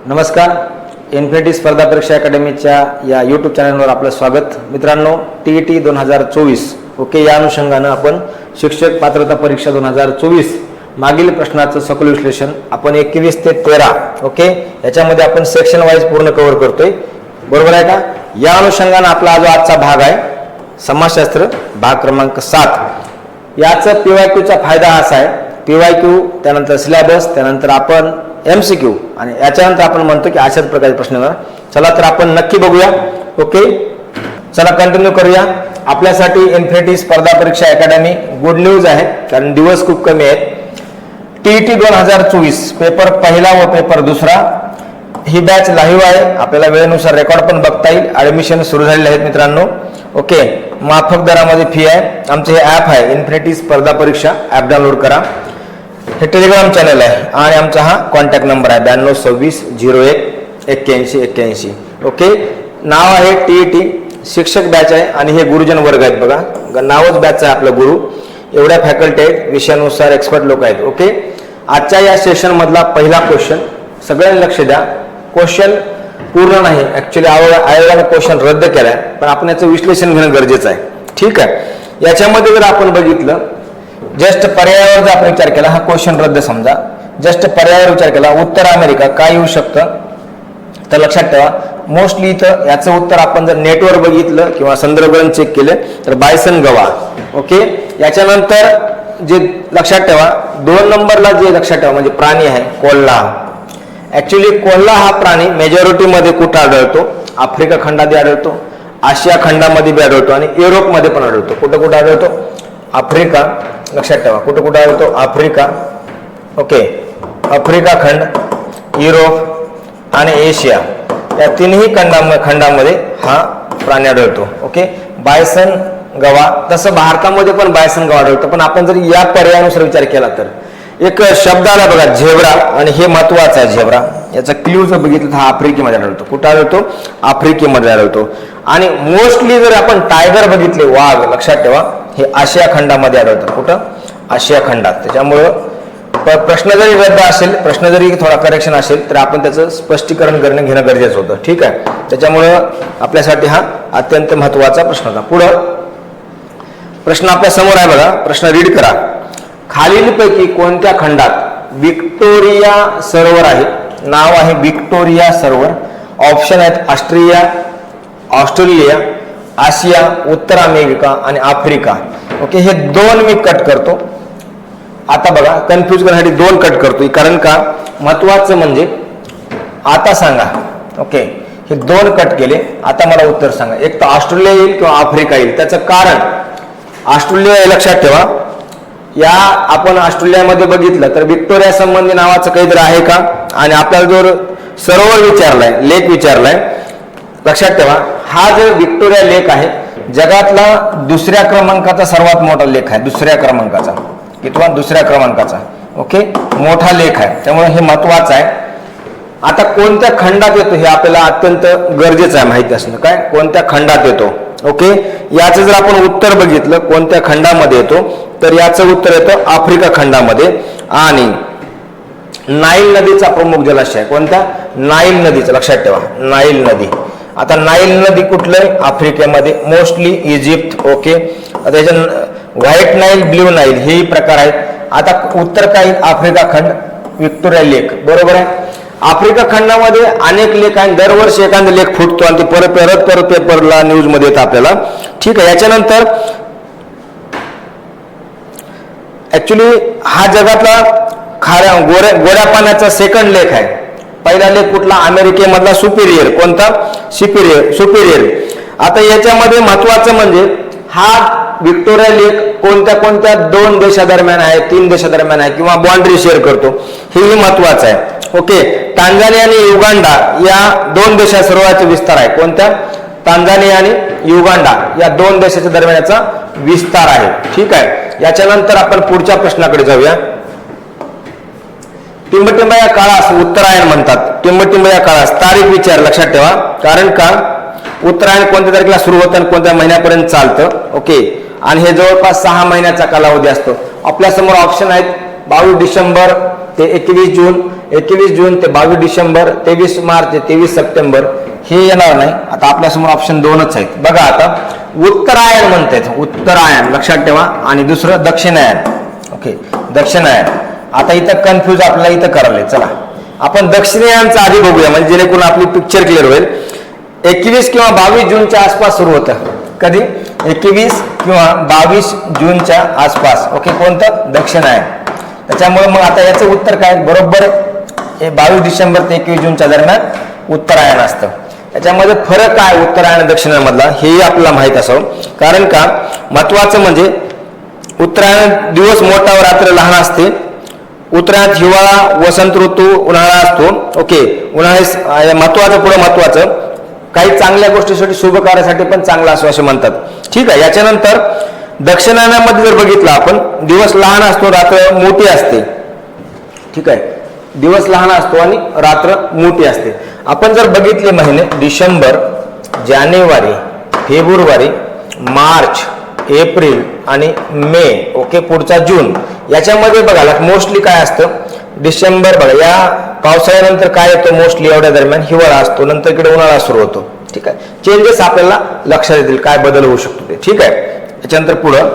नमस्कार. इन्फिनिटी स्पर्धा परीक्षा अकॅडमीच्या या यूट्यूब चॅनलवर आपलं स्वागत. मित्रांनो, TET 2024 ओके, या अनुषंगानं आपण शिक्षक पात्रता परीक्षा 2024 मागील प्रश्नाचं सखोल विश्लेषण आपण 21 ते 13 ओके याच्यामध्ये आपण सेक्शन वाईज पूर्ण कव्हर करतोय, बरोबर आहे का? या अनुषंगानं आपला जो आजचा भाग आहे समाजशास्त्र भाग क्रमांक 7. याचं PYQचा फायदा असा आहे, PYQ त्यानंतर सिलेबस, त्यानंतर आपण MCQ आणि याच्यानंतर आपण म्हणतो की अशाच प्रकारचे प्रश्न येणार. चला तर आपण नक्की बघूया. ओके, चला कंटिन्यू करूया. आपल्यासाठी इन्फिनिटी स्पर्धा परीक्षा अकॅडमी गुड न्यूज आहे, कारण दिवस खूप कमी आहेत. TET 2024 पेपर पहिला व पेपर दुसरा ही बॅच लाईव्ह आहे. आपल्याला वेळेनुसार रेकॉर्ड पण बघता येईल. ॲडमिशन सुरू झालेले आहेत मित्रांनो. ओके, माफक दरामध्ये फी आहे. आमचे हे ॲप आहे इन्फिनिटी स्पर्धा परीक्षा, ॲप डाउनलोड करा. हे टेलिग्राम चॅनल आहे आणि आमचा हा कॉन्टॅक्ट नंबर आहे 9226018181. ओके, नाव आहे TET शिक्षक बॅच आहे आणि हे गुरुजन वर्ग आहेत. बघा, नावच बॅच आहे आपलं गुरु. एवढ्या फॅकल्टी आहेत, विषयानुसार एक्सपर्ट लोक आहेत. ओके, आजच्या या सेशन मधला पहिला क्वेश्चन, सगळ्यांनी लक्ष द्या. क्वेश्चन पूर्ण नाही, ऍक्च्युली आयोगाने क्वेश्चन रद्द केलाय, पण आपण याचं विश्लेषण घेणं गरजेचं आहे. ठीक आहे, याच्यामध्ये जर आपण बघितलं, जस्ट पर्यायावर जर आपण विचार केला, हा क्वेश्चन रद्द समजा, जस्ट पर्यायावर विचार केला, उत्तर अमेरिका काय येऊ शकतं, तर लक्षात ठेवा मोस्टली इथं याचं उत्तर आपण जर नेटवर बघितलं किंवा संदर्भ ग्रंथ चेक केले तर बायसन गवा. ओके, याच्यानंतर जे लक्षात ठेवा 2 नंबरला जे लक्षात ठेवा म्हणजे प्राणी आहे कोल्हा. ऍक्च्युली कोल्हा हा प्राणी मेजॉरिटीमध्ये कुठं आढळतो? आफ्रिका खंडात आढळतो, आशिया खंडामध्ये बी आढळतो आणि युरोपमध्ये पण आढळतो. कुठं कुठं आढळतो? आफ्रिका, लक्षात ठेवा कुठं कुठं आढळतो? आफ्रिका. ओके, आफ्रिका खंड, युरोप आणि एशिया या तिन्ही खंडामध्ये हा प्राणी आढळतो. ओके, बायसन गवा. तसं भारतामध्ये पण बायसन गवा आढळतो, पण आपण जर या पर्यायानुसार विचार केला तर एक शब्द आला बघा झेब्रा, आणि हे महत्वाचं आहे. झेब्रा याचा क्ल्यू जर बघितलं तर हा आफ्रिकेमध्ये आढळतो. कुठं आढळतो? आफ्रिकेमध्ये आढळतो. आणि मोस्टली जर आपण टायगर बघितले, वाघ, लक्षात ठेवा हे आशिया खंडामध्ये आढळतात. कुठं? आशिया खंडात. त्याच्यामुळं प्रश्न जरी रद्द असेल, प्रश्न जरी थोडा करेक्शन असेल तर आपण त्याचं स्पष्टीकरण घेणं गरजेचं होतं. ठीक आहे, त्याच्यामुळं आपल्यासाठी हा अत्यंत महत्वाचा प्रश्न होता. पुढं प्रश्न आपल्या समोर आहे बघा, प्रश्न रीड करा. खालीलपैकी कोणत्या खंडात विक्टोरिया सरोवर आहे? नाव आहे विक्टोरिया सरोवर. ऑप्शन आहेत ऑस्ट्रेलिया, आशिया, उत्तर अमेरिका आणि आफ्रिका. ओके, हे 2 मी कट करतो. आता बघा, कन्फ्यूज करण्यासाठी 2 कट करतो, कारण का महत्वाचं म्हणजे आता सांगा. ओके, हे 2 कट केले. आता मला उत्तर सांगा, एक तर ऑस्ट्रेलिया येईल किंवा आफ्रिका येईल. त्याचं कारण ऑस्ट्रेलिया लक्षात ठेवा. या आपण ऑस्ट्रेलियामध्ये बघितलं तर विक्टोरिया संबंधी नावाचं काहीतरी आहे का? आणि आपल्याला जो सरोवर विचारलाय, लेक विचारलाय, लक्षात ठेवा हा जो विक्टोरिया लेक आहे जगातला 2ऱ्या क्रमांकाचा सर्वात मोठा लेक आहे. 2ऱ्या क्रमांकाचा किंवा 2ऱ्या क्रमांकाचा. ओके, मोठा लेख आहे, त्यामुळे हे महत्वाचं आहे. आता कोणत्या खंडात येतो हे आपल्याला अत्यंत गरजेचं आहे माहिती असणं. काय? कोणत्या खंडात येतो? ओके, याचं जर आपण उत्तर बघितलं कोणत्या खंडामध्ये येतो, तर याचं उत्तर येतं आफ्रिका खंडामध्ये. आणि नाईल नदीचा प्रमुख जलाशय कोणता? नाईल नदीचं, लक्षात ठेवा नाईल नदी. आता नाईल नदी कुठलं? आफ्रिकेमध्ये, मोस्टली इजिप्त. ओके, आता याच्या व्हाईट नाईल, ब्ल्यू नाईल हे प्रकार आहेत. आता उत्तर काय? आफ्रिका खंड, विक्टोरिया लेक, बरोबर आहे. आफ्रिका खंडामध्ये अनेक लेख आहेत, दरवर्षी एखादा लेख फुटतो आणि ते परत पेपरला न्यूज मध्ये येतं आपल्याला. ठीक आहे, याच्यानंतर ऍक्च्युली हा जगातला गोड्या पाण्याचा सेकंड लेख आहे. पहिला लेख कुठला? अमेरिकेमधला सुपिरियर. कोणता? सुपिरियर. आता याच्यामध्ये महत्वाचं म्हणजे हा विक्टोरिया लेक कोणत्या 2 देशादरम्यान आहे, 3 देशादरम्यान आहे किंवा बाउंड्री शेअर करतो, हेही महत्वाचं आहे. ओके, टांझानिया आणि युगांडा या 2 देशा सर्वांचा विस्तार आहे. कोणत्या? टांझानिया आणि युगांडा या 2 देशाच्या दरम्यान याचा विस्तार आहे. ठीक आहे, याच्यानंतर आपण पुढच्या प्रश्नाकडे जाऊया. टिंबटिंब या काळास उत्तरायण म्हणतात. टिंबटिंब या काळास तारीख विचार, लक्षात ठेवा, कारण का उत्तरायण कोणत्या तारखेला सुरू होतं आणि कोणत्या महिन्यापर्यंत चालतं. ओके, आणि हे जवळपास 6 महिन्याचा कालावधी असतो. आपल्यासमोर ऑप्शन आहेत 22 डिसेंबर ते 21 जून, 21 जून ते 22 डिसेंबर, 23 मार्च ते 23 सप्टेंबर हे येणार नाही. आता आपल्यासमोर ऑप्शन 2च आहेत. बघा आता उत्तरायण म्हणतात, उत्तरायण लक्षात ठेवा, आणि दुसरं दक्षिणायन. ओके, दक्षिणायन. आता इथं कन्फ्यूज आपल्याला इथं करायला. चला आपण दक्षिणायनचा आधी बघूया, म्हणजे जेणेकरून आपली पिक्चर क्लिअर होईल. 21 किंवा 22 जूनच्या आसपास सुरू होतं. कधी? 21 किंवा 22 जूनच्या आसपास. ओके, कोणतं? दक्षिणायन. त्याच्यामुळे मग आता याचं उत्तर काय? बरोबर हे 22 डिसेंबर ते 21 जूनच्या दरम्यान उत्तरायण असतं. याच्यामध्ये फरक काय उत्तरायण दक्षिणामधला हेही आपल्याला माहीत असावं. कारण का महत्वाचं म्हणजे उत्तरायण दिवस मोठा व रात्र लहान असते. उत्तरायणात हिवाळा, वसंत ऋतू, उन्हाळा असतो. ओके, उन्हाळ्यात महत्वाचं, पुढे महत्वाचं काही चांगल्या गोष्टीसाठी, शुभ कार्यासाठी पण चांगला असतो असे म्हणतात. ठीक आहे. याच्यानंतर दक्षिणायनामध्ये जर बघितलं आपण, दिवस लहान असतो, रात्र मोठी असते. ठीक आहे, दिवस लहान असतो आणि रात्र मोठी असते. आपण जर बघितले महिने डिसेंबर, जानेवारी, फेब्रुवारी, मार्च, एप्रिल आणि मे, ओके, पुढचा जून, याच्यामध्ये बघा मोस्टली काय असतं, डिसेंबर बघा, या पावसाळ्यानंतर काय येतो मोस्टली एवढ्या दरम्यान हिवाळा असतो, नंतर इकडे उन्हाळा सुरू होतो. ठीक आहे, चेंजेस आपल्याला लक्षात येतील काय बदल होऊ शकतो ते. ठीक आहे. त्याच्यानंतर पुढं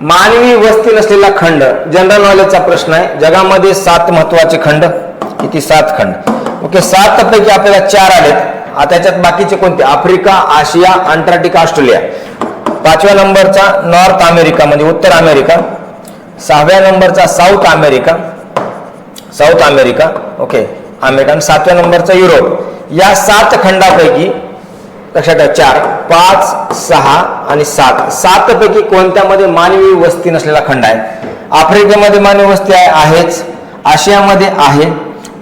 मानवी वस्ती नसलेला खंड, जनरल नॉलेजचा प्रश्न आहे. जगामध्ये 7 महत्वाचे खंड, किती? 7 खंड. ओके, 7 पैकी आपल्याला 4 आलेत. आता त्याच्यात बाकीचे कोणते? आफ्रिका, आशिया, अंटार्क्टिका, ऑस्ट्रेलिया. 5व्या नंबरचा नॉर्थ अमेरिका म्हणजे उत्तर अमेरिका. 6व्या नंबरचा south America, south America. Okay, America. आणि 7व्या नंबरचा युरोप. या 7 खंडापैकी लक्षात ठेवा 4, 5, 6 आणि 7. 7 पैकी कोणत्यामध्ये मानवी वस्ती नसलेला खंड आहे? आफ्रिकेमध्ये मानवी वस्ती आहेच, आशियामध्ये आहे,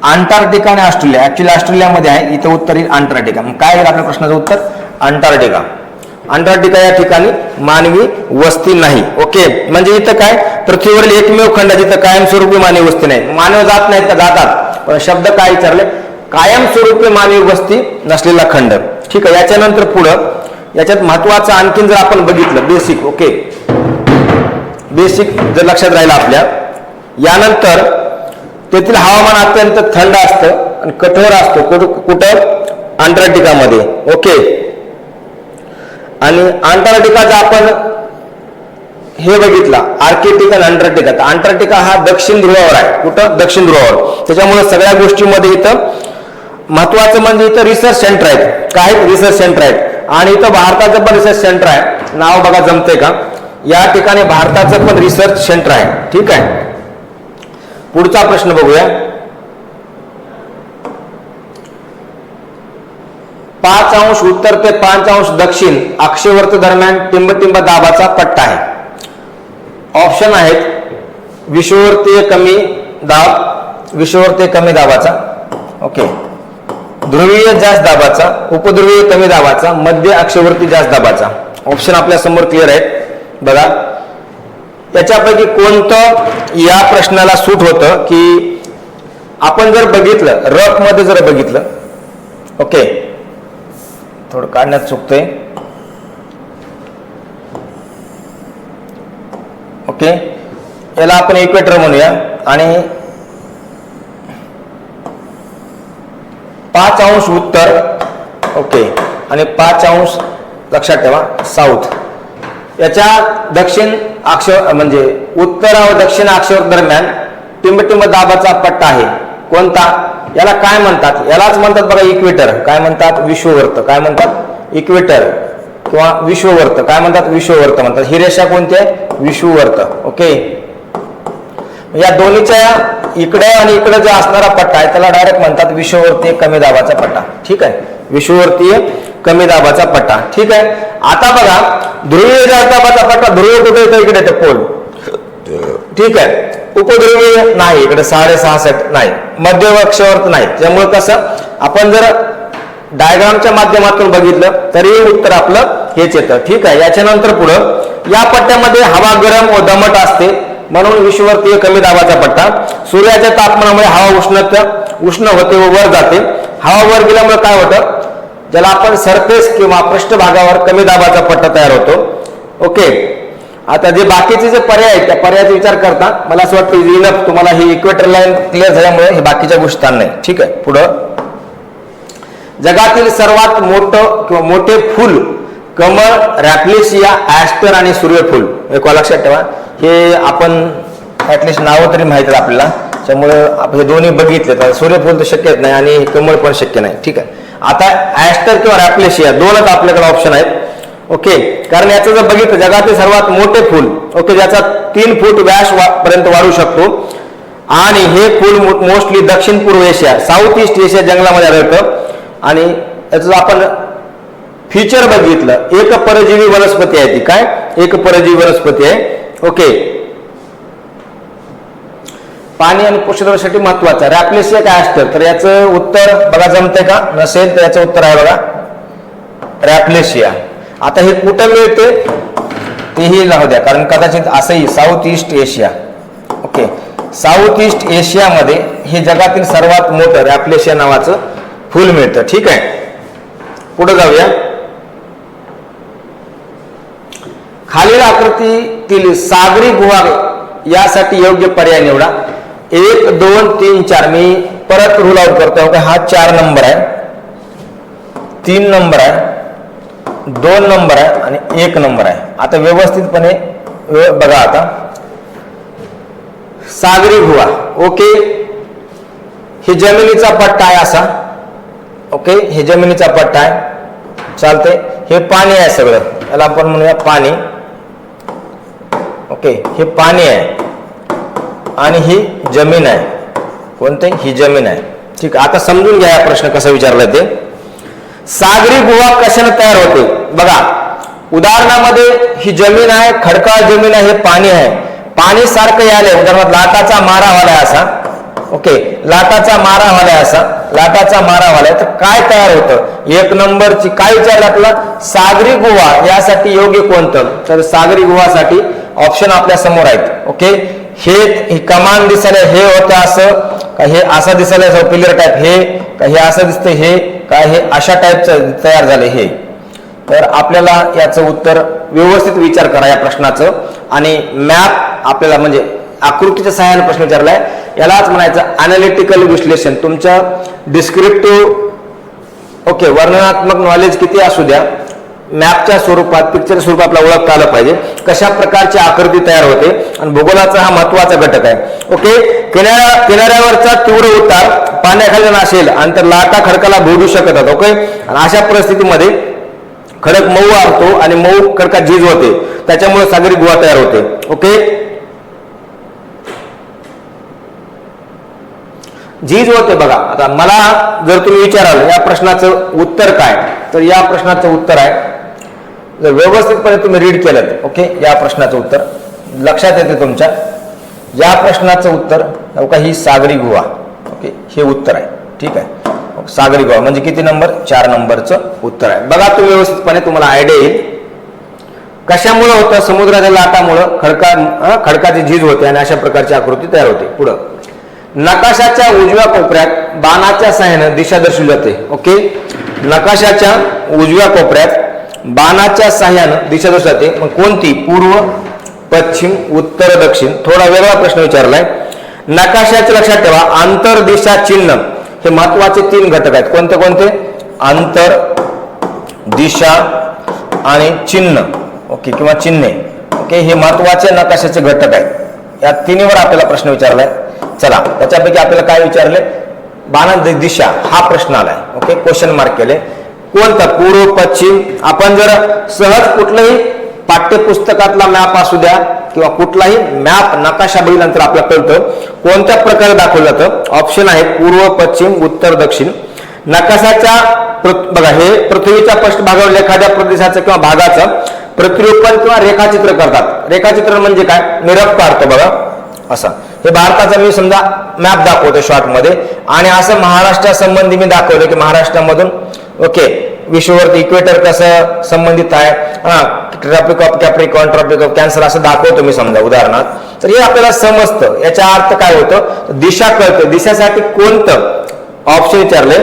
अंटार्क्टिका आणि ऑस्ट्रेलिया. ऍक्च्युली ऑस्ट्रेलियामध्ये आहे, इथं उत्तर येईल अंटार्क्टिका. मग काय येईल आपल्या प्रश्नाचं उत्तर? अंटार्क्टिका. अंटार्क्टिका या ठिकाणी मानवी वस्ती नाही. ओके, म्हणजे इथं काय पृथ्वीवरील एकमेव खंड जिथं कायमस्वरूपी मानवी वस्ती नाही. मानव जात नाहीत का? जातात, पण शब्द काय विचारले? कायमस्वरूपी मानवी वस्ती नसलेला खंड. ठीक आहे. याच्यानंतर पुढं याच्यात महत्वाचं आणखीन जर आपण बघितलं बेसिक, ओके, बेसिक जर लक्षात राहिलं आपल्या, यानंतर तेथील हवामान अत्यंत थंड असतं आणि कठोर असतो. कुठं? अंटार्क्टिकामध्ये. ओके, आणि अंटार्क्टिकाचा आपण हे बघितला आर्कटिक आणि अंटार्क्टिका. अंटार्क्टिका हा दक्षिण ध्रुवावर आहे. कुठं? दक्षिण ध्रुवावर. त्याच्यामुळे सगळ्या गोष्टींमध्ये इथं महत्वाचं म्हणजे इथं रिसर्च सेंटर आहेत. काय? रिसर्च सेंटर आहेत. आणि इथं भारताचं पण रिसर्च सेंटर आहे. नाव बघा जमते का? या ठिकाणी भारताचं पण रिसर्च सेंटर आहे. ठीक आहे. पुढचा प्रश्न बघूया. 5 अंश उत्तर ते 5 अंश दक्षिण अक्षवर्त दरम्यान टिंबटिंब दाबाचा पट्टा आहे. ऑप्शन आहेत विषुववर्तीय कमी दाब, विषुववर्तीय कमी दाबाचा, ओके, ध्रुवीय जास्त दाबाचा, उपध्रुवीय कमी दाबाचा, मध्य अक्षवर्ती जास्त दाबाचा. ऑप्शन आपल्या समोर क्लिअर आहेत. बघा त्याच्यापैकी कोणतं या प्रश्नाला सूट होतं की आपण जर बघितलं रफ मध्ये जर बघितलं, ओके, थोडं काढण्यात चुकतंय, ओके, याला आपण इक्वेटर म्हणूया आणि 5 अंश उत्तर, ओके, आणि 5 अंश लक्षात ठेवा साऊथ. याच्या दक्षिण अक्ष म्हणजे उत्तर व दक्षिण अक्षर दरम्यान टिंबटिंब दाबाचा पट्टा आहे. कोणता? याला काय म्हणतात? यालाच म्हणतात बघा इक्वेटर. काय म्हणतात? विषुववर्त. काय म्हणतात? इक्वेटर किंवा विषुववर्त. काय म्हणतात? विषुववर्त म्हणतात. ही रेषा कोणती आहे? विषुववर्त. ओके, या दोन्हीच्या इकडे आणि इकडे जो असणारा पट्टा आहे त्याला डायरेक्ट म्हणतात विषुववर्तीय कमी दाबाचा पट्टा. ठीक आहे, विषुववर्तीय कमी दाबाचा पट्टा. ठीक आहे. आता बघा ध्रुवीय जास्त दाबाचा पट्टा, ध्रुवीय कुठे येतो? इकडे येतो पोल. ठीक आहे. उपध्रुवीय नाही, इकडे 6.5 नाही, मध्य अक्षवर्त नाही. त्यामुळे कसं आपण जर डायग्रामच्या माध्यमातून बघितलं तरी उत्तर आपलं हेच येतं. ठीक आहे. याच्यानंतर पुढं या पट्ट्यामध्ये हवा गरम व दमट असते म्हणून विषुववर्तीय कमी दाबाचा पट्टा. सूर्याच्या तापमानामुळे हवा उष्ण होते व वर जाते. हवा वर गेल्यामुळे काय होतं? ज्याला आपण सरफेस किंवा पृष्ठभागावर कमी दाबाचा पट्टा तयार होतो. ओके, आता जे बाकीचे जे पर्याय आहेत त्या पर्यायाचा विचार करता मला असं वाटतं इनफ तुम्हाला ही इक्वेटर लाईन क्लिअर झाल्यामुळे हे बाकीच्या गोष्टी ताण नाही. ठीक आहे. पुढं जगातील सर्वात मोठं किंवा मोठे फुल कमळ, रॅप्लेशिया, ॲस्टर आणि सूर्यफूल. एक लक्षात ठेवा, हे आपण ॲटलिस्ट नावं तरी माहिती आहेत आपल्याला, त्यामुळे आपण हे दोन्ही बघितले तर सूर्यफूल तर शक्यच नाही आणि कमळ पण शक्य नाही. ठीक आहे. आता ॲस्टर किंवा रॅप्लेशिया दोनच आपल्याकडे ऑप्शन आहेत. ओके, कारण याचं जर बघितलं जगातील सर्वात मोठे फूल, ओके, ज्याचा 3 फूट व्यास पर्यंत वाढू शकतो आणि हे फूल मोस्टली दक्षिण पूर्व एशिया, साऊथ ईस्ट एशिया जंगलामध्ये आढळतं. आणि याचं आपण फीचर बघितलं, एक परजीवी वनस्पती आहे ती. काय एक परजीवी वनस्पती आहे. ओके, पाणी आणि पोषणासाठी महत्वाचं. रॅप्लेशिया काय असतं तर याचं उत्तर बघा जमतंय का, नसेल तर याचं उत्तर आहे बघा रॅप्लेशिया. आता हे कुठं मिळते तेही राहू द्या, कारण कदाचित असंही South East Asia. Okay, South East एशियामध्ये हे जगातील सर्वात मोठं रॅप्लेशिया नावाचं फूल मिळतं. ठीक आहे. पुढे जाऊया. खालील आकृतीतील सागरी गुहा यासाठी योग्य पर्याय निवडा. 1, 2, 3, 4. मी परत रूल आउट करतो. हा 4 नंबर आहे, 3 नंबर आहे, 2 नंबर आहे आणि 1 नंबर आहे. आता व्यवस्थितपणे बघा. आता सागरी गुहा. ओके, हे जमिनीचा पट्टा आहे असा. ओके, हे जमिनीचा पट्टा आहे, चालते. हे पाणी आहे सगळं, याला आपण म्हणूया पाणी. ओके, हे पाणी आहे आणि ही जमीन आहे. कोणते? ही जमीन आहे. ठीक आहे. आता समजून घ्या हा प्रश्न कसा विचारला ते. सागरी गुहा कशाने तयार होते बघा. उदाहरणामध्ये ही जमीन आहे, खडकाळ जमीन आहे, हे पाणी आहे. पाणी सारखं यायला, उदाहरणार्थ लाटाचा मारा व्हायला असा. ओके, लाटाचा मारा व्हायला असा, लाटाचा मारा व्हायला, तर काय तयार होतं? 1 नंबरची काय विचारलं आपला? सागरी गुहा यासाठी योग्य कोणतं? तर सागरी गुहासाठी ऑप्शन आपल्या समोर आहेत. ओके, हे कमान दिसायला हे होतं असं, का हे असं दिसायला पिलर टाईप, हे का हे असं दिसतं, हे काय हे अशा टाईपचं तयार झालं हे. तर आपल्याला याचं उत्तर व्यवस्थित विचार करा या प्रश्नाचं. आणि मॅप आपल्याला म्हणजे आकृतीच्या सहाय्याने प्रश्न विचारलाय, यालाच म्हणायचं अनालिटिकल विश्लेषण. तुमच्या डिस्क्रिप्टिव्ह ओके वर्णनात्मक नॉलेज किती असू द्या, मॅपच्या स्वरूपात पिक्चर स्वरूपात आपल्याला ओळखता आलं पाहिजे कशा प्रकारची आकृती तयार होते. आणि भूगोलाचा हा महत्वाचा घटक आहे. ओके, किनाऱ्यावरचा तीव्र उतार पाण्याखाली नसेल आणि तर लाटा खडकाला भोडू शकतात. ओके, आणि अशा परिस्थितीमध्ये खडक मऊ असतो आणि मऊ खडकात झीज होते, त्याच्यामुळे सागरी गुहा तयार होते. ओके, झीज होते बघा. आता मला जर तुम्ही विचाराल या प्रश्नाचं उत्तर काय, तर या प्रश्नाचं उत्तर आहे, जर व्यवस्थितपणे तुम्ही रीड केलं, ओके, या प्रश्नाचं उत्तर लक्षात येते तुमच्या. या प्रश्नाचं उत्तर का ही सागरी गुहा. ओके, हे उत्तर आहे. ठीक आहे, सागरी गुहा म्हणजे किती नंबर? 4 नंबरचं उत्तर आहे. बघा तुम्ही व्यवस्थितपणे, तुम्हाला आयडिया येईल कशामुळे होतं. समुद्राच्या लाटामुळं खडकाची झीज होते आणि अशा प्रकारची आकृती तयार होते. पुढं नकाशाच्या उजव्या कोपऱ्यात बाणाच्या सहाय्याने दिशा दर्शवली जाते. ओके, नकाशाच्या उजव्या कोपऱ्यात बाणाच्या सहाय्याने दिशा दर्शवली जाते. मग कोणती? पूर्व, पश्चिम, उत्तर, दक्षिण. थोडा वेगळा प्रश्न विचारलाय. नकाशाचे लक्षात ठेवा, अंतर, दिशा, चिन्ह हे महत्वाचे 3 घटक आहेत. कोणते कोणते? अंतर, दिशा आणि चिन्ह. ओके, किंवा चिन्हे. ओके, हे महत्वाचे नकाशाचे घटक आहेत. या 3वर आपल्याला प्रश्न विचारलाय. चला, त्याच्यापैकी आपल्याला काय विचारले? बाणाची दिशा हा प्रश्न आलाय. ओके, क्वेश्चन मार्क केले. कोणता? पूर्व, पश्चिम. आपण जर सहज कुठलंही पाठ्यपुस्तकातला मॅप असू द्या किंवा कुठलाही मॅप नकाशा बघितल्यानंतर आपल्याला कळतं कोणत्या प्रकारे दाखवलं जातं. ऑप्शन आहे पूर्व, पश्चिम, उत्तर, दक्षिण. नकाशाच्या बघा, हे पृथ्वीच्या पृष्ठभागावर एखाद्या प्रदेशाचं किंवा भागाचं प्रतिरूपण किंवा रेखाचित्र करतात. रेखाचित्र म्हणजे काय? मी रफ काढतो बघा असं. हे भारताचा मी समजा मॅप दाखवतो शॉर्ट मध्ये, आणि असं महाराष्ट्रासंबंधी मी दाखवलं की महाराष्ट्रामधून ओके विश्ववरती इक्वेटर कसं संबंधित आहे, Tropic of Capricorn, Tropic of Cancer असं दाखवतो मी समजा उदाहरणार्थ. तर हे आपल्याला समजतं. याचा अर्थ काय होतं? दिशा कळते. दिशासाठी कोणतं ऑप्शन विचारले?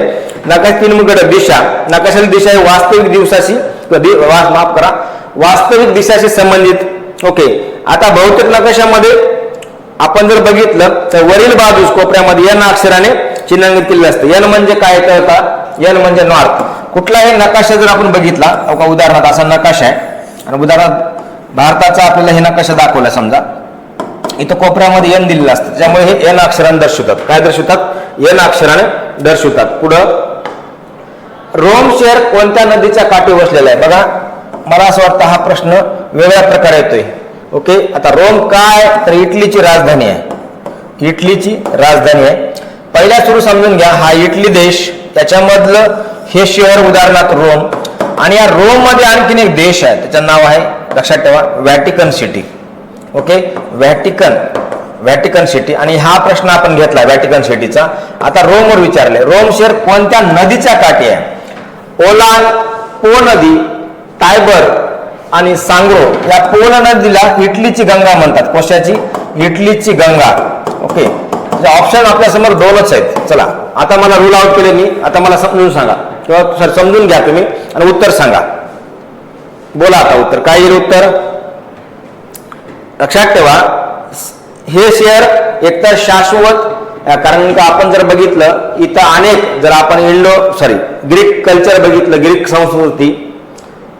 नकाश 3 घटक. दिशा, नकाशाची दिशा ही वास्तविक दिवसाशी माफ करा वास्तविक दिशाशी संबंधित ओके, आता भौतिक नकाशामध्ये आपण जर बघितलं तर वरील बाजूस कोपऱ्यामध्ये एन अक्षराने चिन्हांकित केलेलं असतं. एन म्हणजे काय तर का, एन म्हणजे नॉर्थ. कुठलाही नकाशा जर आपण बघितला, उदाहरणार्थ असा नकाशा आहे आणि उदाहरणार्थ भारताचा आपल्याला हे नकाशा दाखवला, समजा इथं कोपऱ्यामध्ये एन दिलेलं असतं, त्यामुळे हे एन अक्षराने दर्शवतात. काय दर्शवतात? एन अक्षराने दर्शवतात. पुढं रोम शहर कोणत्या नदीच्या काठी वसलेला आहे? बघा, मला असं वाटतं हा प्रश्न वेगळ्या प्रकारे येतोय. ओके, आता रोम काय तर इटलीची राजधानी आहे. इटलीची राजधानी आहे. पहिल्या सुरू समजून घ्या, हा इटली देश, त्याच्यामधलं हे शहर उदाहरणार्थ रोम, आणि या रोम मध्ये आणखीन एक देश आहे, त्याचं नाव आहे, लक्षात ठेवा, Vatican city. Okay, Vatican city. आणि हा प्रश्न आपण घेतला व्हॅटिकन सिटीचा. आता रोमवर विचारले, रोम शहर कोणत्या नदीच्या काठी आहे? ओलान, पो नदी, टायबर आणि सांग्रो. या पोन नदीला इटलीची गंगा म्हणतात. कशाची? इटलीची गंगा. ओके, ऑप्शन आपल्या समोर दोनच आहेत. चला, आता मला रूल आउट केले मी, आता मला समजून सांगा किंवा सर समजून घ्या तुम्ही आणि उत्तर सांगा. बोला आता उत्तर काय येईल? उत्तर लक्षात ठेवा, हे शहर एकतर शाश्वत, कारण का आपण जर बघितलं इथं अनेक, जर आपण ग्रीक कल्चर बघितलं, ग्रीक संस्कृती.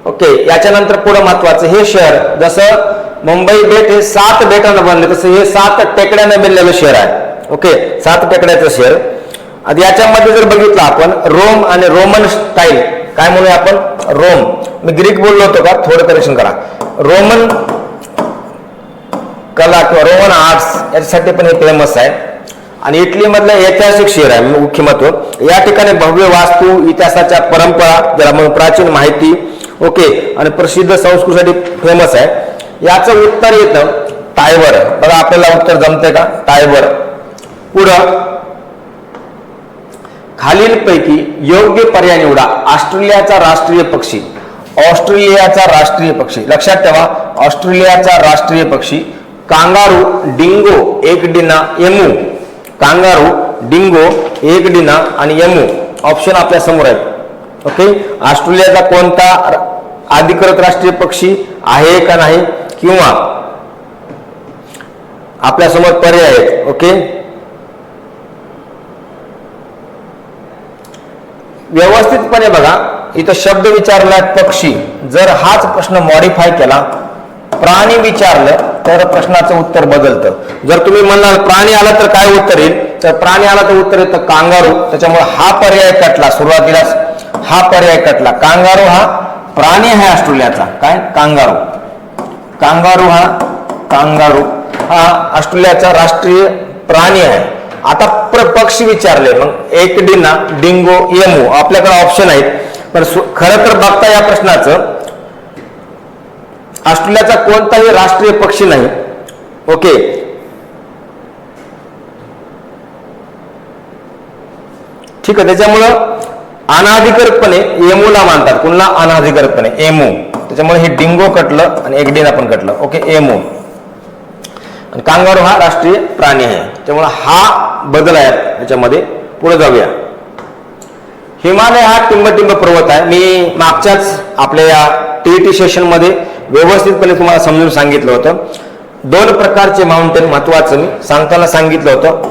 ओके, याच्यानंतर पुढे महत्वाचं, हे शहर जसं मुंबई बेट हे 7 बेटांना बनले, तसं हे 7 टेकड्याने बनलेलं शहर आहे. ओके, 7 टेकड्याचं शहर. आता याच्यामध्ये जर बघितलं आपण रोम आणि रोमन स्टाईल, काय म्हणूया आपण? रोम. मी ग्रीक बोललो होतो का? थोडं करेक्शन करा. रोमन कला किंवा रोमन आर्ट्स याच्यासाठी पण हे फेमस आहे. आणि इटली मधलं ऐतिहासिक शहर आहे, मुख्य महत्व. या ठिकाणी भव्य वास्तू, इतिहासाच्या परंपरा, ज्याला म्हणून प्राचीन माहिती, ओके, आणि प्रसिद्ध संस्कृतीसाठी फेमस आहे. याचं उत्तर येतं टायबर. बघा, आपल्याला उत्तर जमते का? टायबर. पुढं खालीलपैकी योग्य पर्याय निवडा. ऑस्ट्रेलियाचा राष्ट्रीय पक्षी. ऑस्ट्रेलियाचा राष्ट्रीय पक्षी, लक्षात ठेवा, ऑस्ट्रेलियाचा राष्ट्रीय पक्षी kangaroo, dingo, echidna, emu. Kangaroo, dingo, echidna आणि एमू ऑप्शन आपल्या समोर आहेत. ओके, ऑस्ट्रेलियाचा कोणता अधिकृत राष्ट्रीय पक्षी आहे का नाही, किंवा आपल्या समोर पर्याय आहेत. ओके, व्यवस्थितपणे बघा, इथं शब्द विचारला पक्षी. जर हाच प्रश्न मॉडिफाय केला, प्राणी विचारलं तर प्रश्नाचं उत्तर बदलतं. जर तुम्ही म्हणाल प्राणी आला तर काय उत्तर येईल, तर प्राणी आला तर उत्तर येतं कांगारू. त्याच्यामुळे हा पर्याय कटला, सुरुवातीलाच हा पर्याय कटला. कांगारू हा प्राणी आहे ऑस्ट्रेलियाचा. काय? कांगारू. कांगारू हा ऑस्ट्रेलियाचा राष्ट्रीय प्राणी आहे. आता पक्षी विचारले, मग एकडिना, डिंगो, एमू आपल्याकडे ऑप्शन आहेत. पण खरं तर बघता या प्रश्नाचं ऑस्ट्रेलियाचा कोणताही राष्ट्रीय पक्षी नाही. ओके, ठीक आहे. त्याच्यामुळं अनाधिकृतपणे एमूला मानतात. कुणाला? अनाधिकृतपणे एमू. त्याच्यामुळे हे डिंगो कटलं आणि एकडिना पण कटलं. Okay, emu. आणि कांगारू हा राष्ट्रीय प्राणी आहे, त्यामुळे हा बदल आहे त्याच्यामध्ये. पुढे जाऊया. हिमालय हा टिंबटिंब पर्वत आहे. मी मागच्याच आपल्या या टीईटी सेशन मध्ये व्यवस्थितपणे तुम्हाला समजून सांगितलं होतं. 2 प्रकारचे माउंटेन महत्वाचं मी सांगताना सांगितलं होतं.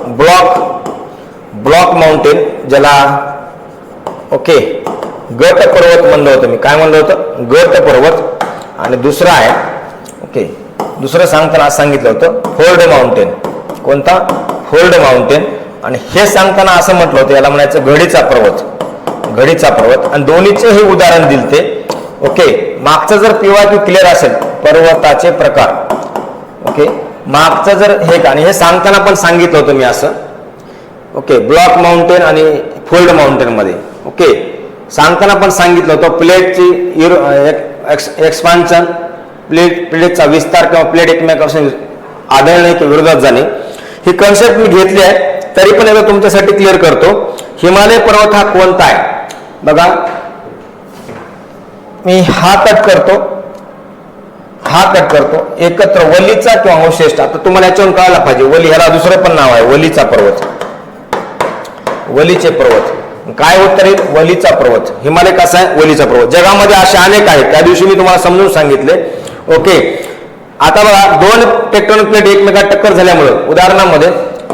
ब्लॉक माउंटेन, ज्याला ओके गट पर्वत म्हणलं होतं मी. काय म्हणलं होतं? गट पर्वत. आणि दुसरा आहे, ओके, दुसरं सांगताना असं सांगितलं होतं फोल्ड माउंटेन. कोणता? Fold mountain. आणि हे सांगताना असं म्हटलं होतं, याला म्हणायचं घडीचा पर्वत. घडीचा पर्वत. आणि दोन्हीचे हे उदाहरण दिलते. ओके, मागचं जर PYQ क्लिअर असेल, पर्वताचे प्रकार. ओके, मागचं जर हे, आणि हे सांगताना पण सांगितलं होतं मी असं. ओके, ब्लॉक माउंटेन आणि फोल्ड माउंटेन मध्ये. ओके, सांगताना पण सांगितलं होतं प्लेटची एक्सपान्शन, प्लेटचा विस्तार किंवा प्लेट एकमेकांपासून आढळणे किंवा विरोधात जाणे. ही कन्सेप्ट मी घेतली आहे, तरी पण एकदा तुमच्यासाठी क्लिअर करतो. हिमालय पर्वत हा कोणता आहे? बघा, मी हा कट करतो, हा कट करतो, एकत्र वलीचा किंवा अवशेष. आता तुम्हाला याच्यावरून कळायला पाहिजे, वली ह्याला दुसरं पण नाव आहे, वलीचा पर्वत. वलीचे पर्वत. काय उत्तर येईल? वलीचा पर्वत. हिमालय कसा आहे? वलीचा पर्वत. जगामध्ये असे अनेक आहेत, त्या दिवशी मी तुम्हाला समजून सांगितले. ओके, आता बघा दोन टेक्टोनिक प्लेट एकमेकात टक्कर झाल्यामुळे उदाहरणामध्ये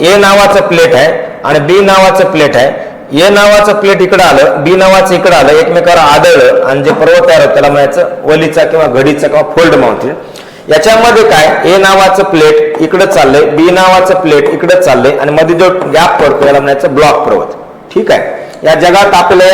ए नावाचं प्लेट आहे आणि बी नावाचं प्लेट आहे. ए नावाचं प्लेट इकडे आलं, बी नावाचं इकडे आलं, एकमेकावर आदळलं आणि जे पर्वत तयार होतं त्याला म्हणायचं वलीचा किंवा घडीचा किंवा फोल्ड माउंटेन. याच्यामध्ये काय ए नावाचं प्लेट इकडे चाललंय, बी नावाचं प्लेट इकडे चाललंय आणि मध्ये जो गॅप पडतो याला म्हणायचं ब्लॉक पर्वत. ठीक आहे. या जगात आपल्या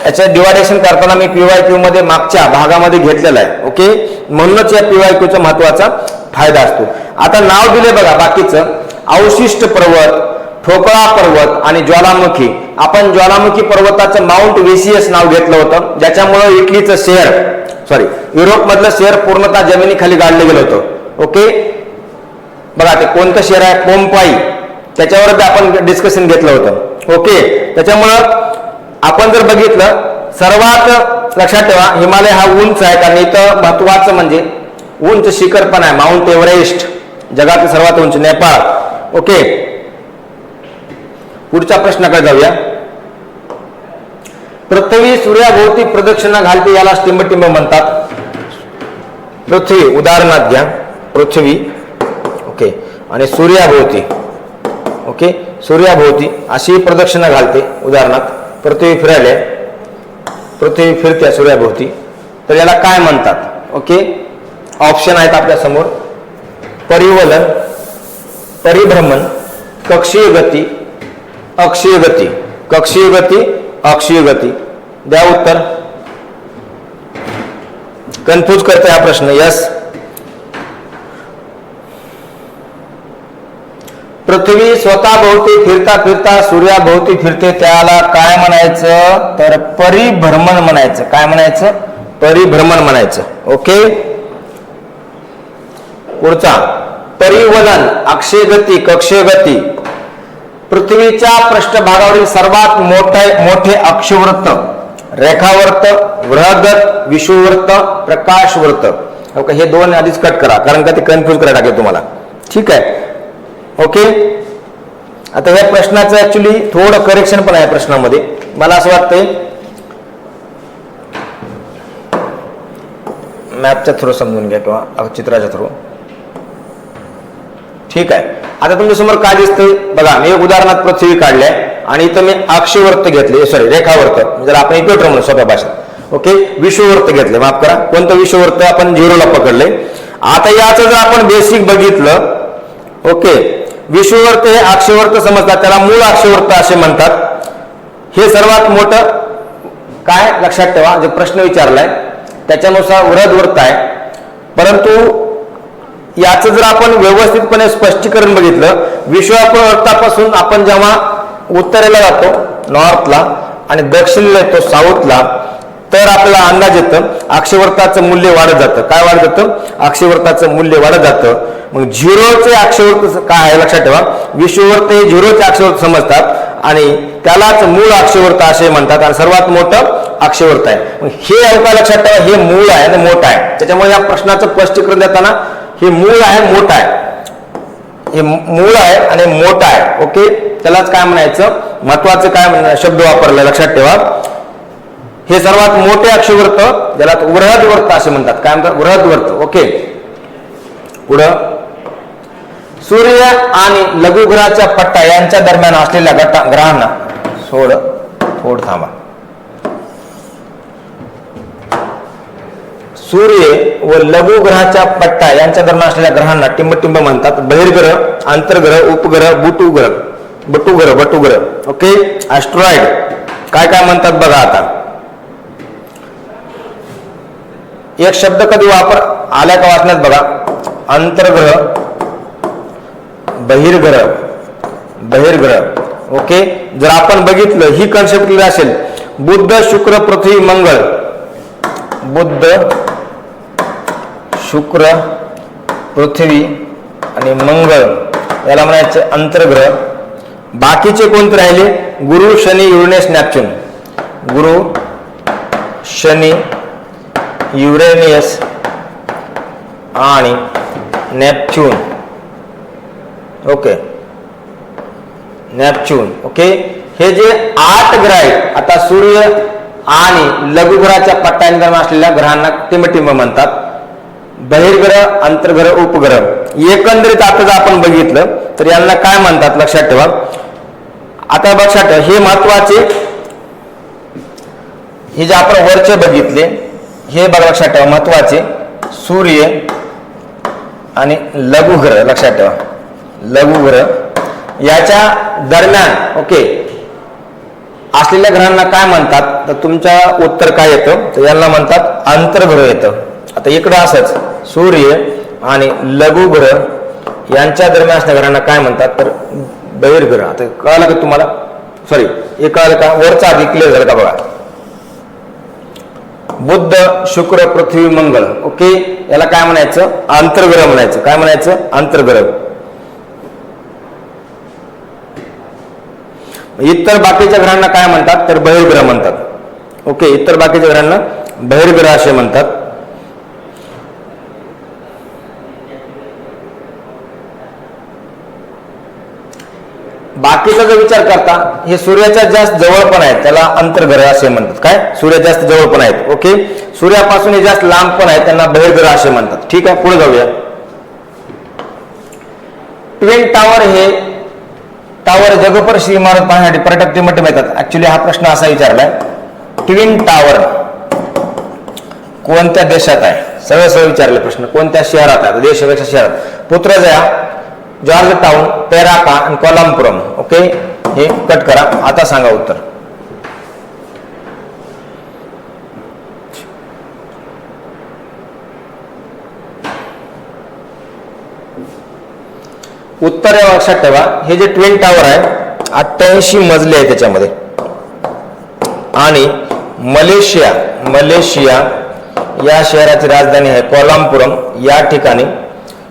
याचं डिवायडेशन करताना मी PYQ मध्ये मागच्या भागामध्ये घेतलेला आहे. ओके, म्हणूनच या PYQ महत्वाचा फायदा असतो. आता नाव दिले बघा बाकीचं, अवशिष्ट पर्वत, ठोकळा पर्वत आणि ज्वालामुखी. आपण ज्वालामुखी पर्वताचं माउंट VCS नाव घेतलं होतं, ज्याच्यामुळे इटलीचं शहर युरोप मधलं शहर पूर्णतः जमिनीखाली गाडलं गेलं होतं. ओके, बघा ते कोणतं शहर आहे, पोम्पाई, त्याच्यावर आपण डिस्कशन घेतलं होतं. ओके, त्याच्यामुळं आपण जर बघितलं सर्वात लक्षात ठेवा हिमालय हा उंच आहे, कारण इथं महत्वाचं म्हणजे उंच शिखर पण आहे, माउंट एव्हरेस्ट जगातील सर्वात उंच, नेपाळ. ओके, पुढच्या प्रश्नाकडे जाऊया. पृथ्वी सूर्याभोवती प्रदक्षिणा घालते याला टिंबटिंब म्हणतात. पृथ्वी उदाहरणात घ्या, पृथ्वी ओके आणि सूर्याभोवती. ओके, सूर्याभोवती अशी प्रदक्षिणा घालते. उदाहरणात पृथ्वी फिरायला, पृथ्वी फिरते सूर्याभोवती, तर याला काय म्हणतात? ओके, ऑप्शन आहेत आपल्या समोर, परिवलन, परिभ्रमण, कक्षीय गती, अक्षीय गती. कक्षीय गती, अक्षीय गती. द्या उत्तर. कन्फ्यूज करते हा प्रश्न. यस, पृथ्वी स्वतःभोवती फिरता फिरता सूर्याभोवती फिरते, त्याला काय म्हणायचं? तर परिभ्रमण म्हणायचं. काय म्हणायचं? परिभ्रमण म्हणायचं. ओके, पुढचा परिवलन, अक्षीय गती, कक्षीय गती. पृथ्वीच्या पृष्ठभागावरील सर्वात मोठे अक्षवृत्त, रेखावृत्त, बृहद्वृत्त, विषुववृत्त, प्रकाशवृत्त. ओके, हे दोन आधीच कट करा कारण का ते कन्फ्यूज करायला टाकले तुम्हाला. ठीक आहे. ओके, आता या प्रश्नाचं ऍक्च्युली थोडं करेक्शन पण आहे प्रश्नामध्ये. मला असं वाटतंय मॅपच्या थ्रू समजून घ्या किंवा चित्राच्या थ्रू. ठीक आहे. आता तुमच्या समोर काय दिसतंय बघा, मी एक उदाहरणात पृथ्वी काढल्या आणि इथं मी अक्षवृत्त घेतले, रेखावृत्त, जर आपण इक्वेटर म्हणू सोप्या भाषेत. ओके, विषुववृत्त घेतले, माफ करा. कोणतं विषुववृत्त? आपण 0ला पकडले. आता याचं जर आपण बेसिक बघितलं, ओके, विषुववृत्त हे अक्षवृत्त समजतात, त्याला मूळ अक्षवृत्त असे म्हणतात. हे सर्वात मोठं काय लक्षात ठेवा, जे प्रश्न विचारलाय त्याच्यानुसार वृहद्वृत्त आहे. परंतु याचं जर आपण व्यवस्थितपणे स्पष्टीकरण बघितलं, विषुववृत्तापासून आपण जेव्हा उत्तरेला जातो नॉर्थला आणि दक्षिणेला येतो साऊथला, तर आपल्याला अंदाज येतं अक्षवृत्ताचं मूल्य वाढत जातं. काय वाढत जातं? अक्षवृत्ताचं मूल्य वाढत जातं. मग 0चे अक्षवृत्त काय आहे लक्षात ठेवा, विषुववृत्त हे 0चे अक्षवृत्त समजतात आणि त्यालाच मूळ अक्षवृत्त असे म्हणतात आणि सर्वात मोठं अक्षवृत्त आहे. मग हे काय लक्षात ठेवा, हे मूळ आहे आणि मोठं आहे. त्याच्यामुळे या प्रश्नाचं स्पष्टीकरण देताना हे मूळ आहे, मोठं आहे, हे मूळ आहे आणि मोठं आहे. ओके, त्यालाच काय म्हणायचं, महत्वाचं काय शब्द वापरला लक्षात ठेवा, हे सर्वात मोठे अक्षवृत्त ज्याला वृहद्वृत्त असे म्हणतात. काय म्हणतात? वृहद्वृत्त. ओके, पुढं सूर्य आणि लघुग्रहाच्या पट्टा यांच्या दरम्यान असलेल्या ग्रहांना थोड थांबा. सूर्य व लघुग्रहाच्या पट्टा यांच्या दरम्यान असलेल्या ग्रहांना टिंबटिंब म्हणतात. बहिर्ग्रह, आंतरग्रह, उपग्रह, बटुग्रह. ओके, ऍस्ट्रॉइड काय काय म्हणतात बघा. आता एक शब्द कधी वापर आल्या का वाचण्यात बघा, अंतर्ग्रह, बहिर्ग्रह. ओके, जर आपण बघितलं ही कन्सेप्ट क्लिअर असेल, बुध, शुक्र, पृथ्वी, मंगळ, बुध, शुक्र, पृथ्वी आणि मंगळ याला म्हणायचे अंतर्ग्रह. बाकीचे कोणते राहिले? गुरु, शनी, युरेनस, नेपच्यून. गुरु, शनी, युरेनियस आणि नेपच्यून. Okay, Neptune. ओके, हे जे 8 ग्रह आहेत, आता सूर्य आणि लघुग्रहाच्या पट्ट्यांदरम्यान असलेल्या ग्रहांना टिंबटिंब म्हणतात. बहिर्ग्रह, अंतर्ग्रह, उपग्रह एकंदरीत आता जर आपण बघितलं तर यांना काय म्हणतात लक्षात ठेवा. आता लक्षात ठेवा हे महत्वाचे, हे जे आपण वरचे बघितले हे बघा लक्षात ठेवा महत्वाचे, सूर्य आणि लघुग्रह. लक्षात ठेवा लघुग्रह याच्या दरम्यान ओके असलेल्या ग्रहांना काय म्हणतात, तर तुमच्या उत्तर काय येतं, तर यांना म्हणतात अंतर्ग्रह येतं. आता इकडं असंच सूर्य आणि लघुग्रह यांच्या दरम्यान असणाऱ्या ग्रहांना काय म्हणतात, तर बहिर्ग्रह. आता कळलं का तुम्हाला, सॉरी हे कळलं का, वरचा आधी क्लिअर झालं का बघा. बुध, शुक्र, पृथ्वी, मंगळ ओके याला काय म्हणायचं, अंतर्ग्रह म्हणायचं. काय म्हणायचं, अंतर्ग्रह. इतर बाकीच्या ग्रहांना काय म्हणतात, तर बहिर्ग्रह म्हणतात. ओके इतर बाकीच्या ग्रहांना बहिर्ग्रह असे म्हणतात. बाकीचा जो विचार करता हे सूर्याच्या जास्त जवळ पण आहेत त्याला अंतर्ग्रह असे म्हणतात. काय, सूर्य जास्त जवळ पण आहेत ओके, सूर्यापासून हे जास्त लांब पण आहेत त्यांना बहिर्ग्रह असे म्हणतात. ठीक आहे, पुढे जाऊया. ट्विन टावर हे टावर जगप्रसिद्ध इमारत पाहण्यासाठी पर्यटक टिमटिम येतात. ऍक्च्युली हा प्रश्न असा विचारलाय, ट्विन टावर कोणत्या देशात आहे, सरळ विचारले प्रश्न, कोणत्या शहरात आहे, देशापेक्षा शहरात. पुत्रजया, जॉर्ज टाउन, पेराका आणि कोलमपुरम. ओके हे कट करा. आता सांगा उत्तर. उत्तर लक्षात ठेवा, हे जे ट्विन टावर आहे 88 मजले आहे त्याच्यामध्ये, आणि मलेशिया या शहराची राजधानी आहे कोलमपुरम या ठिकाणी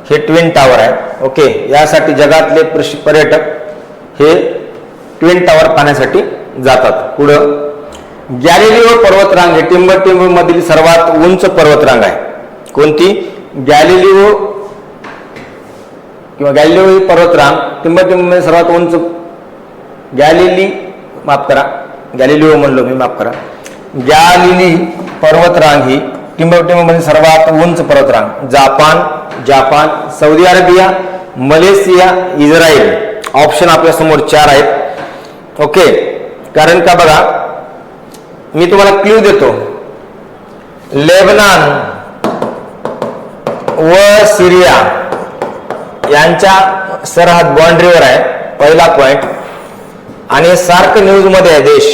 हे ट्विन टावर आहे. ओके यासाठी जगातले पर्यटक हे ट्विन टावर पाहण्यासाठी जातात. पुढं गॅलिलिओ पर्वतरांग हे टिंबटिंब मधील सर्वात उंच पर्वतरांग आहे. कोणती, गॅलिलिओ किंवा गॅलिलिओ ही पर्वतरांग टिंबटिंब मध्ये सर्वात उंच, गॅलिलिओ म्हणलो मी, माफ करा. गॅलिली पर्वतरांग ही टिंबटिंब मध्ये सर्वात उंच पर्वतरांग. Japan, Saudi Arabia, Malaysia, Israel. Option आपल्या समोर 4 आहेत. ओके कारण का बघा मी तुम्हाला क्ल्यू देतो, लेबनान व सिरिया यांच्या सरहद बाउंड्रीवर आहे पहिला पॉइंट, आणि सार्क न्यूज मध्ये आहे देश.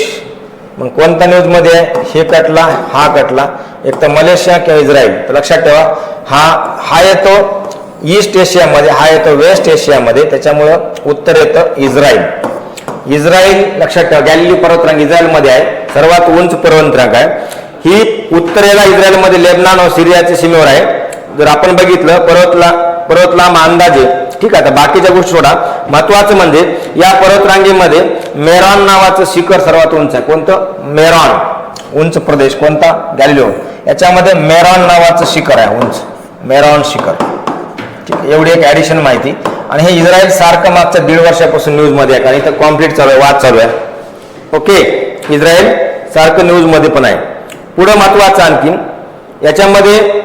मग कोणत्या न्यूज मध्ये आहे, हे कटला हा कटला, एक तर मलेशिया किंवा इस्रायल. तर लक्षात ठेवा हा येतो ईस्ट एशियामध्ये, हा येतो वेस्ट एशियामध्ये, त्याच्यामुळं उत्तर येतं इस्रायल. लक्षात ठेवा गॅलिली पर्वतरांग इस्रायल मध्ये आहे, सर्वात उंच पर्वतरांग आहे. ही उत्तरेला इस्रायल मध्ये लेबनान व सिरियाच्या सीमेवर आहे. जर आपण बघितलं पर्वतलांब अंदाजे, ठीक आहे. आता बाकीच्या गोष्टी सोडा, महत्वाचं म्हणजे या पर्वतरांगेमध्ये मेरॉन नावाचं शिखर सर्वात उंच आहे. कोणतं, मेरॉन उंच प्रदेश कोणता, गॅलिलिओ. याच्यामध्ये मेरॉन नावाचं शिखर आहे उंच, मेरॉन शिखर. ठीक आहे, एवढी एक ऍडिशन माहिती. आणि हे इस्रायल सारखं मागच्या 1.5 वर्षापासून न्यूज मध्ये आहे, कारण इथं कॉन्फ्लिक्ट चालू आहे, वाद चालू आहे. ओके इस्रायल सारखं न्यूज मध्ये पण आहे. पुढे महत्वाचं आणखीन याच्यामध्ये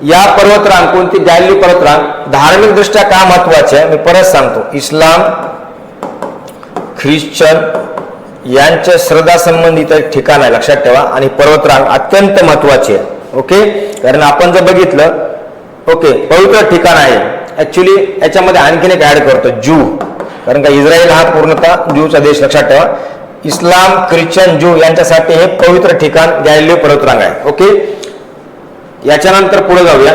या पर्वतरांग कोणती, गॅलिली पर्वतरांग धार्मिक दृष्ट्या का महत्वाचे आहे मी परत सांगतो. इस्लाम, ख्रिश्चन यांच्या श्रद्धा संबंधित एक ठिकाण आहे लक्षात ठेवा, आणि पर्वतरांग अत्यंत महत्वाची आहे. ओके कारण आपण जर बघितलं ओके पवित्र ठिकाण आहे. ऍक्च्युली याच्यामध्ये आणखीन एक ऍड करतो, ज्यू, कारण का इस्रायल हा पूर्णतः ज्यूचा देश. लक्षात ठेवा इस्लाम, ख्रिश्चन, ज्यू यांच्यासाठी हे पवित्र ठिकाण गॅलिलिओ पर्वतरांग आहे. ओके याच्यानंतर पुढे जाऊया.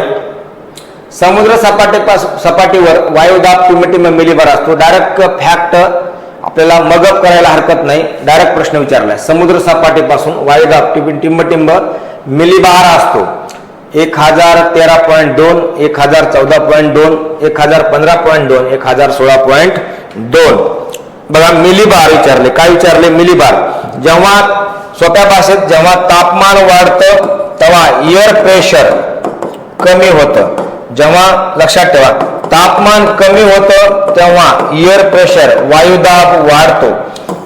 समुद्र सपाटीवर वायुदाब टिंबटिंब मिलीबार असतो. डायरेक्ट फॅक्ट आपल्याला मगअप करायला हरकत नाही, डायरेक्ट प्रश्न विचारलाय. समुद्र सपाटीपासून वायुदाब टिंबटिंब मिलीबार असतो. 1013.2, 1014.2, 1015.2, 1016.2. बघा मिलीबार विचारले. काय विचारले, मिलीबार. जेव्हा सोप्या भाषेत जेव्हा तापमान वाढतं तेव्हा एअर प्रेशर कमी होतं. जेव्हा लक्षात ठेवा तापमान कमी होतं तेव्हा एअर प्रेशर वायुदाब वाढतो.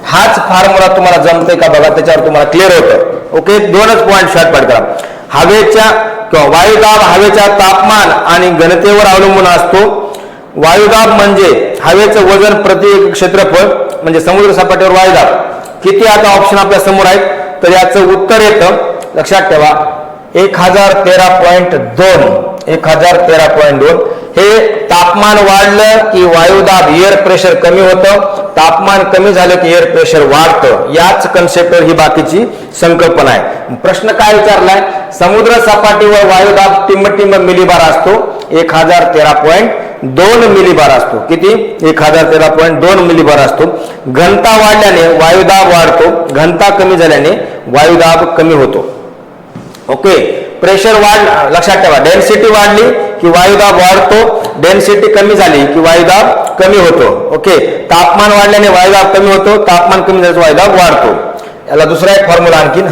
हाच फॉर्म्युला तुम्हाला जमतंय का बघा, त्याच्यावर तुम्हाला क्लिअर होतं. ओके 2च पॉईंट शॉर्टकट करा. हवेच्या किंवा वायुदाब हवेच्या तापमान आणि घनतेवर अवलंबून असतो. वायुदाब म्हणजे हवेचं वजन प्रति क्षेत्रफळ, म्हणजे समुद्र सपाटीवर वायुदाब किती. आता ऑप्शन आपल्या समोर आहेत, तर याचं उत्तर येतं, लक्षात ठेवा, 1013.2. 1013.2. हे तापमान वाढलं की वायुदाब एअर प्रेशर कमी होतं, तापमान कमी झालं की एअर प्रेशर वाढतं. याच कन्सेप्टवर ही बाकीची संकल्पना आहे. प्रश्न काय विचारलाय, समुद्र सपाटीवर वायुदाब टिंब मिलीबार असतो, 1013.2 मिलीबार असतो. किती? 1013.2 मिलीबार असतो. घनता वाढल्याने वायुदाब वाढतो, घनता कमी झाल्याने वायुदाब कमी होतो. ओके, प्रेशर वाढ, लक्षात ठेवा, डेन्सिटी वाढली की वायुदाब वाढतो, डेन्सिटी कमी झाली की वायुदाब कमी होतो. ओके, तापमान वाढल्याने वायुदाब कमी होतो, तापमान कमी झाल्याने वायुदाब वाढतो. याला दुसरा एक फॉर्म्युला आणखीन,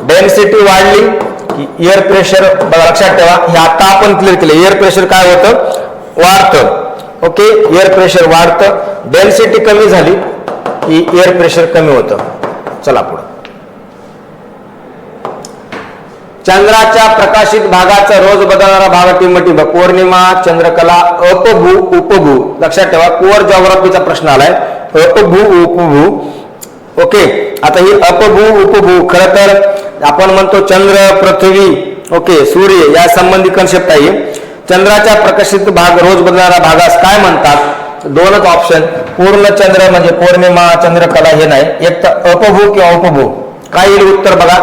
डेन्सिटी वाढली की एअर प्रेशर, बघा लक्षात ठेवा, हे आता आपण क्लिअर केलं. एअर प्रेशर काय होतं? वाढतं. ओके, एअर प्रेशर वाढतं. डेन्सिटी कमी झाली की एअर प्रेशर कमी होतं. चला पुढे. चंद्राच्या प्रकाशित भागाचा रोज बदलणारा भाग टिंब, पौर्णिमा, चंद्रकला, अपभू, उपभू. लक्षात ठेवा, कोअर जॉग्राफीचा प्रश्न आलाय, अपभू उपभू. ओके, आता ही अपभू उपभू खरं तर आपण म्हणतो चंद्र, पृथ्वी, ओके, सूर्य या संबंधी कन्सेप्ट आहे. चंद्राच्या प्रकाशित भाग रोज बदलणारा भागास काय म्हणतात? दोनच ऑप्शन, पूर्ण चंद्र म्हणजे पौर्णिमा, चंद्रकला हे नाही, एक तर अपभू किंवा उपभू. काय येईल उत्तर बघा,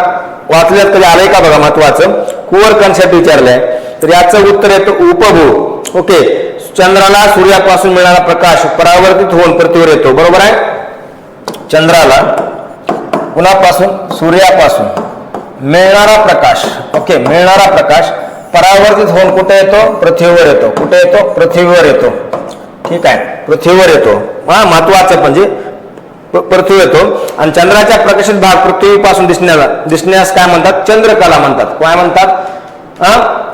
वाचल्यात कधी आलंय का बघा, महत्वाचं कोअर कन्सेप्ट विचारलंय, तर याचं उत्तर येतं उपभू. ओके, चंद्राला सूर्यापासून मिळणारा प्रकाश परावर्तित होऊन पृथ्वीवर येतो, बरोबर आहे. चंद्राला कुणापासून? सूर्यापासून मिळणारा प्रकाश, ओके, मिळणारा प्रकाश परावर्तित होऊन कुठे येतो? पृथ्वीवर येतो. कुठे येतो? पृथ्वीवर येतो. ठीक आहे, पृथ्वीवर येतो. महत्वाचं म्हणजे पृथ्वी येतो. आणि चंद्राच्या प्रकाशित भाग पृथ्वीपासून दिसण्यास काय म्हणतात? चंद्रकला म्हणतात. काय म्हणतात?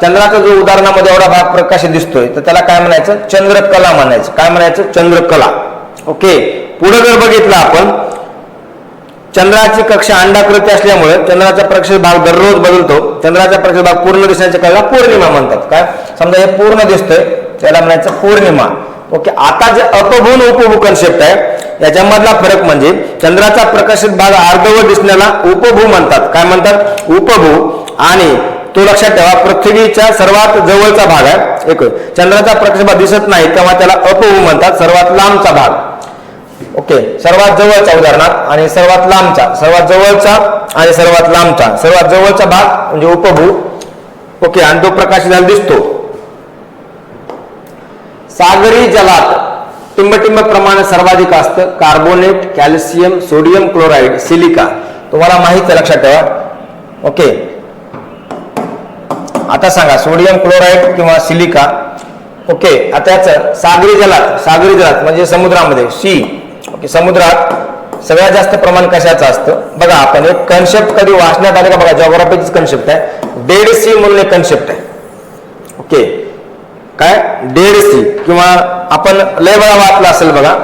चंद्राचा जो उदाहरणामध्ये एवढा भाग प्रकाशित दिसतोय तर त्याला काय म्हणायचं? चंद्रकला म्हणायचं. काय म्हणायचं? चंद्रकला. ओके, पुढे जर बघितलं आपण, चंद्राची कक्षा अंडाकृती असल्यामुळे चंद्राचा प्रकाशित भाग दररोज बदलतो. चंद्राचा प्रकाशित भाग पूर्ण दिसण्याच्या काळाला पौर्णिमा म्हणतात. काय, समजा हे पूर्ण दिसतोय त्याला म्हणायचं पौर्णिमा. ओके, आता जे अपभू उपभू कन्सेप्ट आहे याच्यामधला फरक म्हणजे चंद्राचा प्रकाशित भाग अर्धवट दिसण्याला उपभू म्हणतात. काय म्हणतात? उपभू. आणि तो लक्षात ठेवा, पृथ्वीच्या सर्वात जवळचा भाग आहे. एक चंद्राचा प्रकाशित भाग दिसत नाही तेव्हा त्याला अपभू म्हणतात, सर्वात लांबचा भाग. ओके, सर्वात जवळचा उदाहरणार्थ आणि सर्वात लांबचा, सर्वात जवळचा आणि सर्वात लांबचा, सर्वात जवळचा भाग म्हणजे उपभू. ओके, आणि तो प्रकाशित दिसतो. सागरी जलात टिंब प्रमाण सर्वाधिक असतं, carbonate, calcium, sodium chloride, silica. तुम्हाला माहित आहे, लक्षात ठेवा. ओके, आता सांगा सोडियम क्लोराईड किंवा सिलिका. ओके, आता याचं सागरी जलात म्हणजे समुद्रामध्ये, सी. ओके, समुद्रात सगळ्यात जास्त प्रमाण कशाचं असतं? बघा, आपण एक कन्सेप्ट कधी वाचण्यात आले का बघा, जॉग्राफीची कन्सेप्ट आहे, डेड सी म्हणून एक कन्सेप्ट आहे. ओके, काय? डेड सी, किंवा आपण लय वेळा वाचला असेल बघा,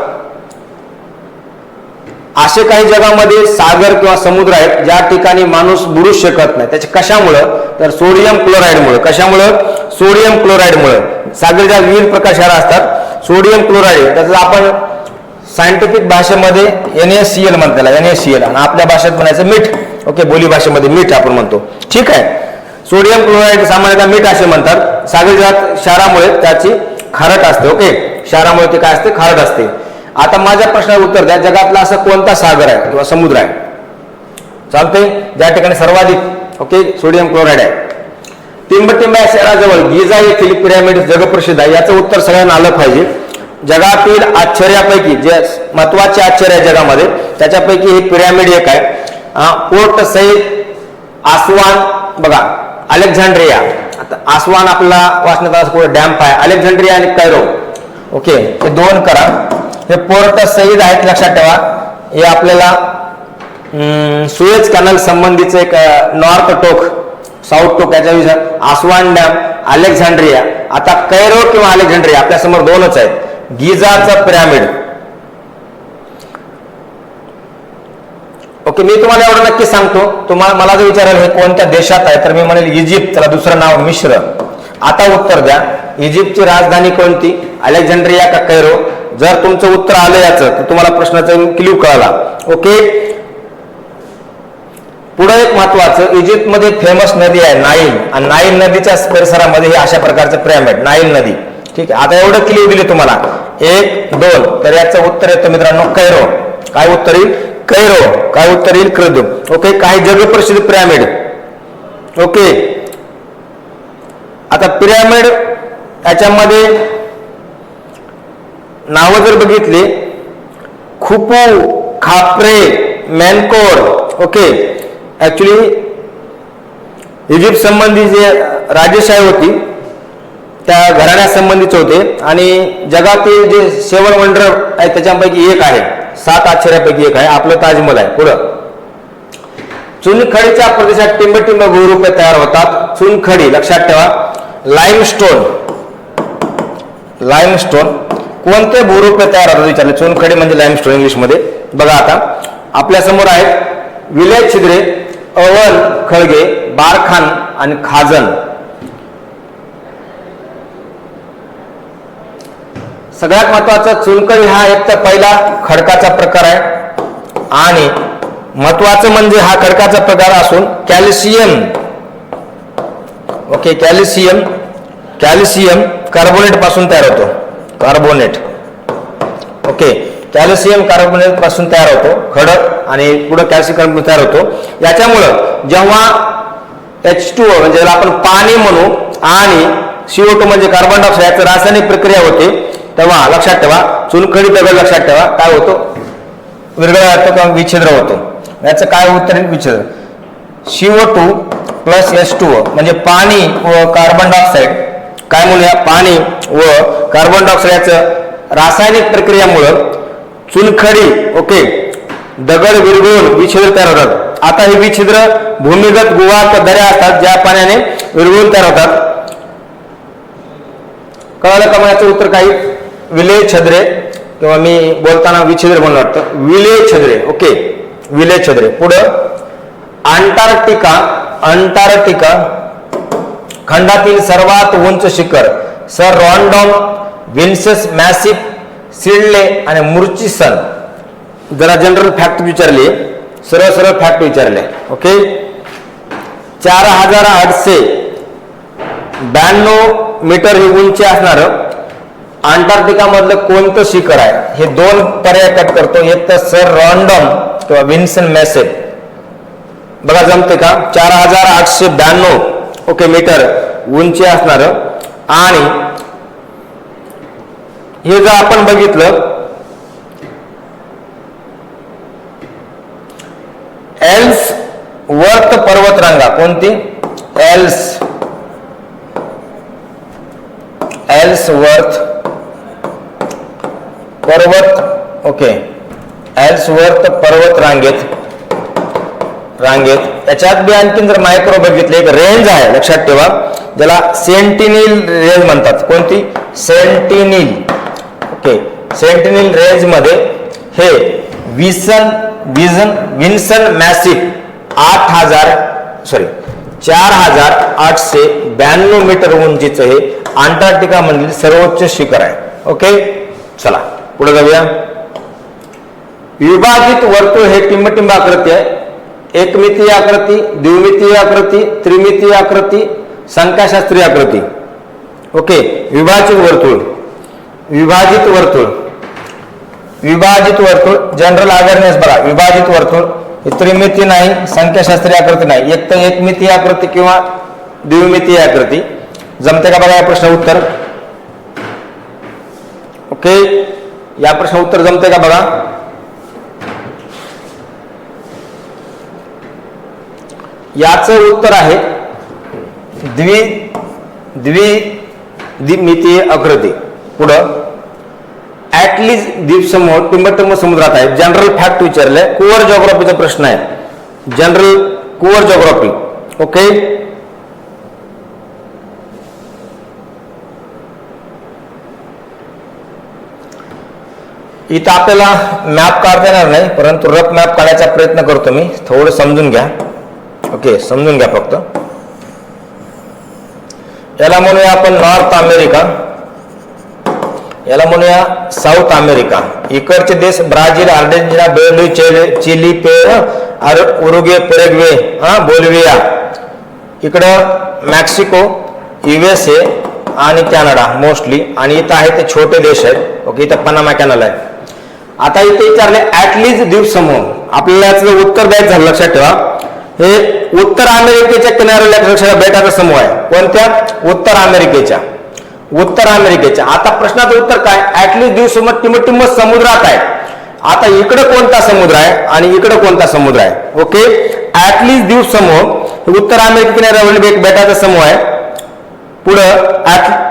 असे काही जगामध्ये सागर किंवा समुद्र आहेत ज्या ठिकाणी माणूस बुडू शकत नाही. त्याचे कशामुळं? तर सोडियम क्लोराईडमुळे. कशामुळं? सोडियम क्लोराईडमुळे. सागरच्या विविध प्रकार असतात. सोडियम क्लोराईड त्याचं आपण सायंटिफिक भाषेमध्ये NaCl म्हणतात, त्याला NaCl, आणि आपल्या भाषेत म्हणायचं मीठ. ओके, बोली भाषेमध्ये मीठ आपण म्हणतो. ठीक आहे, सोडियम क्लोराईड सामान्यतः मीठ असे म्हणतात. सागरी जलात क्षारामुळे त्याची खारट असते. ओके, क्षारामुळे ते काय असते? खारट असते. आता माझ्या प्रश्नाला उत्तर द्या, जगातला असा कोणता सागर आहे किंवा समुद्र आहे चालतंय ज्या ठिकाणी सर्वाधिक ओके सोडियम क्लोराईड आहे? टिंबटिंब या शहराजवळ गिझा येथील पिरॅमिड जगप्रसिद्ध आहे. याचं उत्तर सगळ्यांना आलं पाहिजे. जगातील आश्चर्यापैकी जे महत्वाचे आश्चर्य आहे जगामध्ये त्याच्यापैकी हे पिरॅमिड एक आहे. पोर्ट सईद, आसवान, बघा अलेक्झांड्रिया. आता आसवान आपला वाचण्यात डॅम्प आहे, अलेक्झांड्रिया आणि कैरो. ओके, हे दोन करा. हे पोर्ट सईद आहेत, लक्षात ठेवा. हे आपल्याला सुएज कॅनल संबंधीचं एक नॉर्थ टोक साऊथ टोक याच्या विषय. आसवान डॅम, अलेक्झांड्रिया. आता कैरो किंवा अलेक्झांड्रिया आपल्या समोर दोनच आहेत. गिझाचा पिरॅमिड ओके, मी तुम्हाला एवढं नक्की सांगतो. तुम्हाला मला जर विचाराल हे कोणत्या देशात आहे, तर मी म्हणेल इजिप्त. त्याला दुसरं नाव मिश्र. आता उत्तर द्या, इजिप्तची राजधानी कोणती? अलेक्झांड्रिया का कैरो? जर तुमचं उत्तर आलं याचं, तर तुम्हाला प्रश्नाचा क्ल्यू कळाला. ओके, पुढे एक महत्वाचं, इजिप्तमध्ये फेमस नदी आहे नाईल, आणि नाईल नदीच्या परिसरामध्ये हे अशा प्रकारचे पिरॅमिड, नाईल नदी. ठीक आहे, आता एवढं क्ल्यू दिले तुम्हाला, 1, 2, तर याचं उत्तर येतं मित्रांनो कैरो. काय उत्तर येईल? कैरो. काय उत्तर येईल? कैरो. ओके, काही जगप्रसिद्ध पिरॅमिड. ओके, आता पिरॅमिड याच्यामध्ये नावं जर बघितली, खुपू, खापरे, मेनकोर. ओके, ऍक्च्युली इजिप्त संबंधी जे राजेशाही होती त्या घराण्यासंबंधीचे होते, आणि जगातील जे 7 वंडर आहे त्याच्यापैकी एक आहे, 7 आश्चर्यापैकी एक आहे आपलं ताजमहल आहे. पुढं, चुनखडीच्या प्रदेशात टिंबटिंब भूरूपे तयार होतात. चुनखडी लक्षात ठेवा. लाईमस्टोन, लाईमस्टोन कोणते भूरूपे तयार होतात विचारले. चुनखडी म्हणजे लाईमस्टोन इंग्लिशमध्ये. बघा आता आपल्या समोर आहेत विलेज छिद्रे, अवन खळगे, बारखान आणि खाजन. सगळ्यात महत्वाचा, चुनखडी हा एक तर पहिला खडकाचा प्रकार आहे, आणि महत्वाचं म्हणजे हा खडकाचा प्रकार असून कॅल्शियम. ओके, कॅल्शियम कार्बोनेट पासून तयार होतो. कार्बोनेट. ओके, कॅल्शियम कार्बोनेट पासून तयार होतो खडक, आणि पुढे कॅल्शियम कार्बोनेट तयार होतो. याच्यामुळं जेव्हा H2O म्हणजे ज्याला आपण पाणी म्हणू, आणि CO2 म्हणजे कार्बन डायऑक्साईड याचं रासायनिक प्रक्रिया होते, तेव्हा लक्षात ठेवा चुनखडी दगड लक्षात ठेवा काय होतो? विरघळला जातो किंवा विच्छिद्र होतो. याचं काय उत्तर आहे? विच्छिद्र. CO2 प्लस H2O म्हणजे पाणी व कार्बन डायऑक्साईड, काय म्हणूया, पाणी व कार्बन डायऑक्साईड याचं रासायनिक प्रक्रियेमुळं चुनखडी ओके दगड विरघळून विच्छिद्र तयार होतात. आता हे विच्छिद्र भूमिगत गुहा दऱ्या असतात ज्या पाण्याने विरघळून तयार होतात. कळलं का? याचं उत्तर काही विलेय छद्रे, किंवा मी बोलताना विच्छिद्र म्हणून वाटतं विलेय छद्रे. ओके, विलेय छद्रे. पुढं अंटार्क्टिका. अंटार्क्टिका खंडातील सर्वात उंच शिखर सर रॉन्डॉम, विन्सेस मॅसिफ, सिडले आणि मुर्चिसन. जरा जनरल फॅक्ट विचारली, सरळ सरळ फॅक्ट विचारले. ओके, 4892 मीटर ही उंची असणार अंटार्क्टिका मधलं कोणतं शिखर आहे? हे 2 पर्याय कट करतो. एक तर सर रॉन्डॉम किंवा विन्सन मॅसिफ. बघा जमते का? 4892 ओके मीटर उंची असणार, आणि हे जर आपण बघितलं एल्स वर्थ पर्वतरांगा. कोणती? एल्सवर्थ पर्वत. ओके, एल्सवर्थ पर्वत रांगेत याच्यात बी आणखीन जर मायक्रो बघितले एक रेंज आहे लक्षात ठेवा, ज्याला सेंटिनिल रेंज म्हणतात. कोणती? सेंटिनिल. ओके, सेंटिनिल रेंज मध्ये हे विन्सन मॅसिफ 4892 मीटर उंचीचं हे अंटार्क्टिका मधील सर्वोच्च शिखर आहे. ओके, चला पुढे जाऊया. विभाजित वर्तुळ हे टिंबटिंब आकृती आहे. एकमितीय आकृती, द्विमितीय आकृती, त्रिमितीय आकृती, संख्याशास्त्रीय आकृती. ओके, विभाजित वर्तुळ जनरल अवेअरनेस. बघा विभाजित वर्तुळ त्रिमिती नाही, संख्याशास्त्रीय आकृती नाही, एक तर एकमितीय आकृती किंवा द्विमितीय आकृती. जमते का बघा या प्रश्न उत्तर? ओके, या प्रश्न उत्तर जमते का बघा? याचं उत्तर आहे द्विमितीय आकृती. पुढं ऍटलीज द्वीपसमूह टिंबटिंब समुद्रात आहे. जनरल फॅक्ट विचारले, कुवर जिओग्राफीचा प्रश्न आहे. General Kuwar geography. ओके, इथं आपल्याला मॅप काढता येणार नाही, परंतु रफ मॅप काढायचा प्रयत्न करतो मी. थोडं समजून घ्या. ओके, समजून घ्या फक्त. याला म्हणूया आपण नॉर्थ अमेरिका, याला म्हणूया साऊथ अमेरिका. इकडचे देश ब्राझील, अर्जेंटिना, बेल्यू, चिली, पेरू, उरुग्वे, पॅराग्वे, बोलिव्हिया. इकडं मेक्सिको, USA आणि कॅनडा मोस्टली. आणि इथं आहे ते छोटे देश आहेत. ओके, इथं पनामा कॅनल आहे. आता इथे विचारले ऍटलीस्ट द्वीपसमूह. आपल्याला याचं उत्तर द्यायचं झालं, लक्षात ठेवा. हे उत्तर अमेरिकेच्या किनाऱ्याला बेटाचा समूह आहे. कोणत्या? उत्तर अमेरिकेच्या. उत्तर अमेरिकेच्या. आता प्रश्नाचं उत्तर काय? ऍटलीस्ट द्वीपसमूह टिंब समुद्रात आहे. आता इकडे कोणता समुद्र आहे आणि इकडे कोणता समुद्र आहे? ओके, ऍटलीस्ट द्वीपसमूह उत्तर अमेरिका किनाऱ्यावरील एक बेटाचा समूह आहे. पुढं